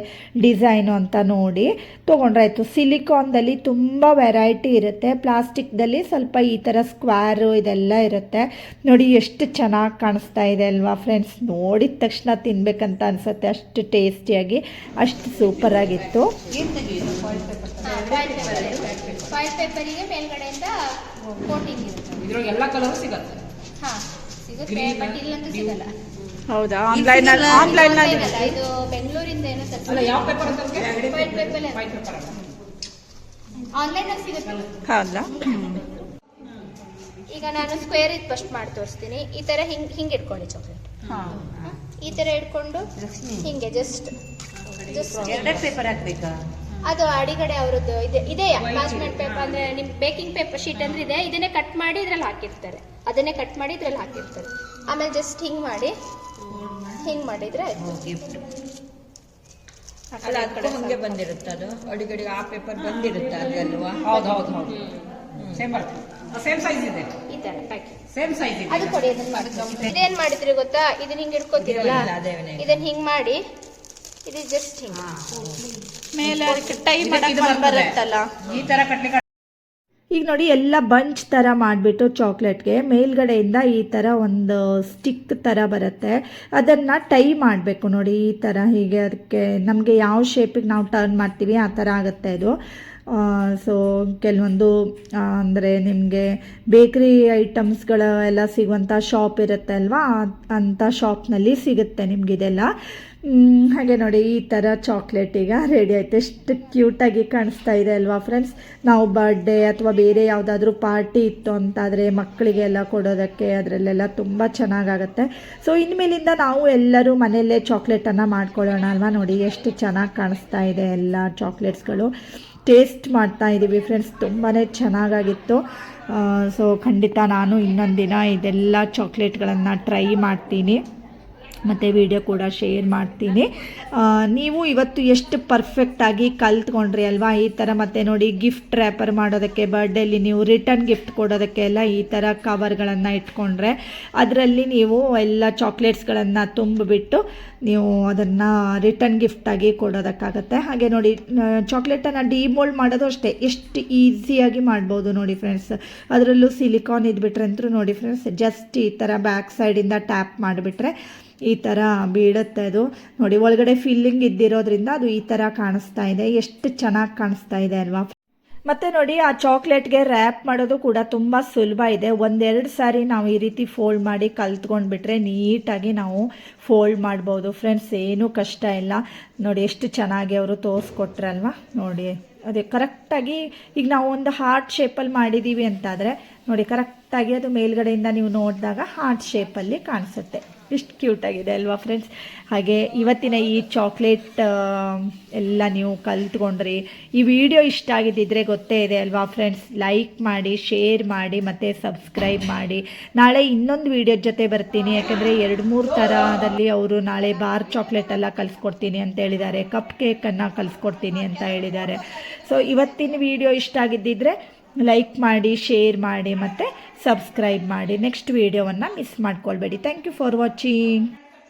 ಡಿಸೈನು ಅಂತ ನೋಡಿ ತೊಗೊಂಡ್ರಾಯ್ತು. ಸಿಲಿಕಾನ್ದಲ್ಲಿ ತುಂಬ ವೆರೈಟಿ ಇರುತ್ತೆ, ಪ್ಲಾಸ್ಟಿಕ್ದಲ್ಲಿ ಸ್ವಲ್ಪ ಈ ಥರ ಸ್ಕ್ವೇರು ಇದೆಲ್ಲ ಇರುತ್ತೆ. ನೋಡಿ ಎಷ್ಟು ಚೆನ್ನಾಗಿ ಕಾಣಿಸ್ತಾ ಇದೆ ಅಲ್ವಾ ಫ್ರೆಂಡ್ಸ್? ನೋಡಿದ ತಕ್ಷಣ ತಿನ್ಬೇಕಂತ ಅನಿಸುತ್ತೆ, ಅಷ್ಟು ಟೇಸ್ಟಿಯಾಗಿ, ಅಷ್ಟು ಸೂಪರಾಗಿತ್ತು. ಫಾಯಿಲ್ ಪೇಪರಿಗೆ ಮೇಲ್ಗಡೆಯಿಂದ ಕೋಟಿಂಗ್ ಇರುತ್ತೆ. ಇದ್ರೊಳಗೆ ಎಲ್ಲ ಕಲರ್ ಸಿಗುತ್ತೆ. ಸಿಗುತ್ತೆ, ಬಟ್ ಇಲ್ಲಂತೂ ಸಿಗಲ್ಲ. ಹೌದಾ? ಆನ್ಲೈನ್ ಇದು ಬೆಂಗಳೂರಿಂದ ಏನೋ ಅಲ್ಲ, ಯಾವ ಪೇಪರ್ ಅಂತ ಫಾಯಿಲ್ ಪೇಪರ್ ಆನ್ಲೈನ್ ಅಲ್ಲಿ ಸಿಗುತ್ತೆ. ಹೌದಾ? ಈಗ ನಾನು ಸ್ಕ್ವೇರ್ ಇದು ಫಸ್ಟ್ ಮಾಡಿ ತೋರಿಸ್ತೀನಿ. ಈ ತರ ಹಿಂಗೆ ಇಟ್ಕೊಳ್ಳಿ ಚಾಕ್ಲೇಟ್, ಈ ತರ ಇಟ್ಕೊಂಡು ಹಿಂಗೆ ಜಸ್ಟ್ ಪೇಪರ್ ಹಾಕ್ಬೇಕಾ? ಅದು ಅಡಿಗಡೆ ಅವರದ್ದು ಇದೆಯಾ ಪಾರ್ಚ್ಮೆಂಟ್ ಪೇಪರ್ ಅಂದ್ರೆ ನಿಮ್ ಬೇಕಿಂಗ್ ಪೇಪರ್ ಶೀಟ್ ಅಂದ್ರೆ ಇದೆ, ಇದನ್ನೇ ಕಟ್ ಮಾಡಿ ಇದ್ರಲ್ಲಿ ಹಾಕಿರ್ತಾರೆ, ಅದನ್ನೇ ಕಟ್ ಮಾಡಿ ಇದ್ರಲ್ಲಿ ಹಾಕಿರ್ತಾರೆ. ಆಮೇಲೆ ಜಸ್ಟ್ ಹಿಂಗ್ ಮಾಡಿದ್ರೆ ಆಯ್ತು. ಹಂಗೆ ಬಂದಿರುತ್ತೆ ಅದು ಅಡಿಗಡಿಗೆ ಆ ಪೇಪರ್ ಬಂದಿರುತ್ತೆ ಅದಲ್ವಾ? ಹೌದು ಸೇಮ್ ಬರ್ತದೆ, ಸೇಮ್ ಸೈಜ್ ಇದೆ. ಈ ತರ ಪ್ಯಾಕಿಂಗ್ ಸೇಮ್ ಸೈಜ್ ಇದೆ. ಅದು ಕೊಡಿ. ಅದನ್ನ ಮಾಡಿ ಇದೇನ್ ಮಾಡಿದ್ರಿ ಗೊತ್ತಾ? ಇದನ್ನ ಹಿಂಗ್ ಇಟ್ಕೋತೀರಲ್ಲ, ಇದನ್ನ ಹಿಂಗ್ ಮಾಡಿ ಇದು ಜಸ್ಟ್ ಹಿಂಗ್ ಮೇಲೆ ಅದಕ್ಕೆ ಟೈ ಮಾಡಕ್ಕೆ ಬರುತ್ತಲ್ಲ, ಈ ತರ ಕಟ್ಲಿಕ್ಕೆ. ಈಗ ನೋಡಿ ಎಲ್ಲ ಬಂಚ್ ಥರ ಮಾಡಿಬಿಟ್ಟು ಚಾಕ್ಲೇಟ್ಗೆ ಮೇಲ್ಗಡೆಯಿಂದ ಈ ಥರ ಒಂದು ಸ್ಟಿಕ್ ಥರ ಬರುತ್ತೆ, ಅದನ್ನು ಟೈ ಮಾಡಬೇಕು ನೋಡಿ ಈ ಥರ. ಹೀಗೆ ಅದಕ್ಕೆ ನಮಗೆ ಯಾವ ಶೇಪಿಗೆ ನಾವು ಟರ್ನ್ ಮಾಡ್ತೀವಿ ಆ ಥರ ಆಗುತ್ತೆ ಇದು. ಸೊ ಕೆಲವೊಂದು ಅಂದರೆ ನಿಮಗೆ ಬೇಕ್ರಿ ಐಟಮ್ಸ್ಗಳ ಎಲ್ಲ ಸಿಗುವಂಥ ಶಾಪ್ ಇರುತ್ತೆ ಅಲ್ವಾ, ಅಂಥ ಶಾಪ್ನಲ್ಲಿ ಸಿಗುತ್ತೆ ನಿಮಗಿದೆಲ್ಲ. ಹಾಗೆ ನೋಡಿ ಈ ಥರ ಚಾಕ್ಲೇಟ್ ಈಗ ರೆಡಿ ಆಯಿತು. ಎಷ್ಟು ಕ್ಯೂಟಾಗಿ ಕಾಣಿಸ್ತಾ ಇದೆ ಅಲ್ವಾ ಫ್ರೆಂಡ್ಸ್? ನಾವು ಬರ್ಡೇ ಅಥವಾ ಬೇರೆ ಯಾವುದಾದ್ರೂ ಪಾರ್ಟಿ ಇತ್ತು ಅಂತಾದರೆ ಮಕ್ಕಳಿಗೆಲ್ಲ ಕೊಡೋದಕ್ಕೆ ಅದರಲ್ಲೆಲ್ಲ ತುಂಬ ಚೆನ್ನಾಗಾಗುತ್ತೆ. ಸೊ ಇನ್ಮೇಲಿಂದ ನಾವು ಎಲ್ಲರೂ ಮನೆಯಲ್ಲೇ ಚಾಕ್ಲೇಟನ್ನು ಮಾಡ್ಕೊಳ್ಳೋಣ ಅಲ್ವಾ? ನೋಡಿ ಎಷ್ಟು ಚೆನ್ನಾಗಿ ಕಾಣಿಸ್ತಾ ಇದೆ ಎಲ್ಲ ಚಾಕ್ಲೇಟ್ಸ್ಗಳು. ಟೇಸ್ಟ್ ಮಾಡ್ತಾ ಇದ್ದೀವಿ ಫ್ರೆಂಡ್ಸ್, ತುಂಬಾ ಚೆನ್ನಾಗಾಗಿತ್ತು. ಸೊ ಖಂಡಿತ ನಾನು ಇನ್ನೊಂದು ದಿನ ಇದೆಲ್ಲ ಚಾಕ್ಲೇಟ್ಗಳನ್ನು ಟ್ರೈ ಮಾಡ್ತೀನಿ. ಮತ್ತು ವಿಡಿಯೋ ಕೂಡ ಶೇರ್ ಮಾಡ್ತೀನಿ. ನೀವು ಇವತ್ತು ಎಷ್ಟು ಪರ್ಫೆಕ್ಟಾಗಿ ಕಲ್ತ್ಕೊಂಡ್ರಿ ಅಲ್ವಾ ಈ ಥರ. ಮತ್ತು ನೋಡಿ ಗಿಫ್ಟ್ ರ್ಯಾಪರ್ ಮಾಡೋದಕ್ಕೆ, ಬರ್ಡೇಲಿ ನೀವು ರಿಟರ್ನ್ ಗಿಫ್ಟ್ ಕೊಡೋದಕ್ಕೆ ಎಲ್ಲ ಈ ಥರ ಕವರ್ಗಳನ್ನು ಇಟ್ಕೊಂಡ್ರೆ ಅದರಲ್ಲಿ ನೀವು ಎಲ್ಲ ಚಾಕ್ಲೇಟ್ಸ್ಗಳನ್ನು ತುಂಬಿಬಿಟ್ಟು ನೀವು ಅದನ್ನು ರಿಟರ್ನ್ ಗಿಫ್ಟಾಗಿ ಕೊಡೋದಕ್ಕಾಗತ್ತೆ. ಹಾಗೆ ನೋಡಿ ಚಾಕ್ಲೇಟನ್ನು ಡಿಮೋಲ್ಡ್ ಮಾಡೋದು ಅಷ್ಟೇ ಎಷ್ಟು ಈಸಿಯಾಗಿ ಮಾಡ್ಬೋದು ನೋಡಿ ಫ್ರೆಂಡ್ಸ್. ಅದರಲ್ಲೂ ಸಿಲಿಕಾನ್ ಇದ್ಬಿಟ್ರೆ ಅಂತೂ ನೋಡಿ ಫ್ರೆಂಡ್ಸ್, ಜಸ್ಟ್ ಈ ಥರ ಬ್ಯಾಕ್ ಸೈಡಿಂದ ಟ್ಯಾಪ್ ಮಾಡಿಬಿಟ್ರೆ ಈ ಥರ ಬೀಳುತ್ತೆ. ಅದು ನೋಡಿ ಒಳಗಡೆ ಫಿಲ್ಲಿಂಗ್ ಇದ್ದಿರೋದ್ರಿಂದ ಅದು ಈ ಥರ ಕಾಣಿಸ್ತಾ ಇದೆ, ಎಷ್ಟು ಚೆನ್ನಾಗಿ ಕಾಣಿಸ್ತಾ ಇದೆ ಅಲ್ವಾ. ಮತ್ತು ನೋಡಿ ಆ ಚಾಕ್ಲೇಟ್ಗೆ ರ್ಯಾಪ್ ಮಾಡೋದು ಕೂಡ ತುಂಬ ಸುಲಭ ಇದೆ. ಒಂದೆರಡು ಸಾರಿ ನಾವು ಈ ರೀತಿ ಫೋಲ್ಡ್ ಮಾಡಿ ಕಲ್ತ್ಕೊಂಡ್ಬಿಟ್ರೆ ನೀಟಾಗಿ ನಾವು ಫೋಲ್ಡ್ ಮಾಡ್ಬೋದು ಫ್ರೆಂಡ್ಸ್, ಏನೂ ಕಷ್ಟ ಇಲ್ಲ. ನೋಡಿ ಎಷ್ಟು ಚೆನ್ನಾಗಿ ಅವರು ತೋರಿಸ್ಕೊಟ್ರಲ್ವ. ನೋಡಿ ಅದೇ ಕರೆಕ್ಟಾಗಿ ಈಗ ನಾವು ಒಂದು ಹಾರ್ಟ್ ಶೇಪಲ್ಲಿ ಮಾಡಿದ್ದೀವಿ ಅಂತಾದರೆ ನೋಡಿ ಕರೆಕ್ಟಾಗಿ ಅದು ಮೇಲ್ಗಡೆಯಿಂದ ನೀವು ನೋಡಿದಾಗ ಹಾರ್ಟ್ ಶೇಪಲ್ಲಿ ಕಾಣಿಸುತ್ತೆ. ಎಷ್ಟು ಕ್ಯೂಟಾಗಿದೆ ಅಲ್ವಾ ಫ್ರೆಂಡ್ಸ್. ಹಾಗೆ ಇವತ್ತಿನ ಈ ಚಾಕ್ಲೇಟ್ ಎಲ್ಲ ನೀವು ಕಲ್ತ್ಕೊಂಡ್ರಿ. ಈ ವಿಡಿಯೋ ಇಷ್ಟ ಆಗಿದ್ದಿದ್ರೆ ಗೊತ್ತೇ ಇದೆ ಅಲ್ವಾ ಫ್ರೆಂಡ್ಸ್, ಲೈಕ್ ಮಾಡಿ, ಶೇರ್ ಮಾಡಿ ಮತ್ತು ಸಬ್ಸ್ಕ್ರೈಬ್ ಮಾಡಿ. ನಾಳೆ ಇನ್ನೊಂದು ವಿಡಿಯೋ ಜೊತೆ ಬರ್ತೀನಿ, ಯಾಕೆಂದರೆ 2-3 ಥರದಲ್ಲಿ ಅವರು ನಾಳೆ ಬಾರ್ ಚಾಕ್ಲೇಟ್ ಎಲ್ಲ ಕಲಿಸ್ಕೊಡ್ತೀನಿ ಅಂತ ಹೇಳಿದ್ದಾರೆ, ಕಪ್ ಕೇಕನ್ನು ಕಲಿಸ್ಕೊಡ್ತೀನಿ ಅಂತ ಹೇಳಿದ್ದಾರೆ. ಸೊ ಇವತ್ತಿನ ವಿಡಿಯೋ ಇಷ್ಟ ಆಗಿದ್ದಿದ್ರೆ ಲೈಕ್ ಮಾಡಿ, ಶೇರ್ ಮಾಡಿ ಮತ್ತು ಸಬ್ಸ್ಕ್ರೈಬ್ ಮಾಡಿ. ನೆಕ್ಸ್ಟ್ ವಿಡಿಯೋವನ್ನು ಮಿಸ್ ಮಾಡ್ಕೊಳ್ಬೇಡಿ. Thank you for watching.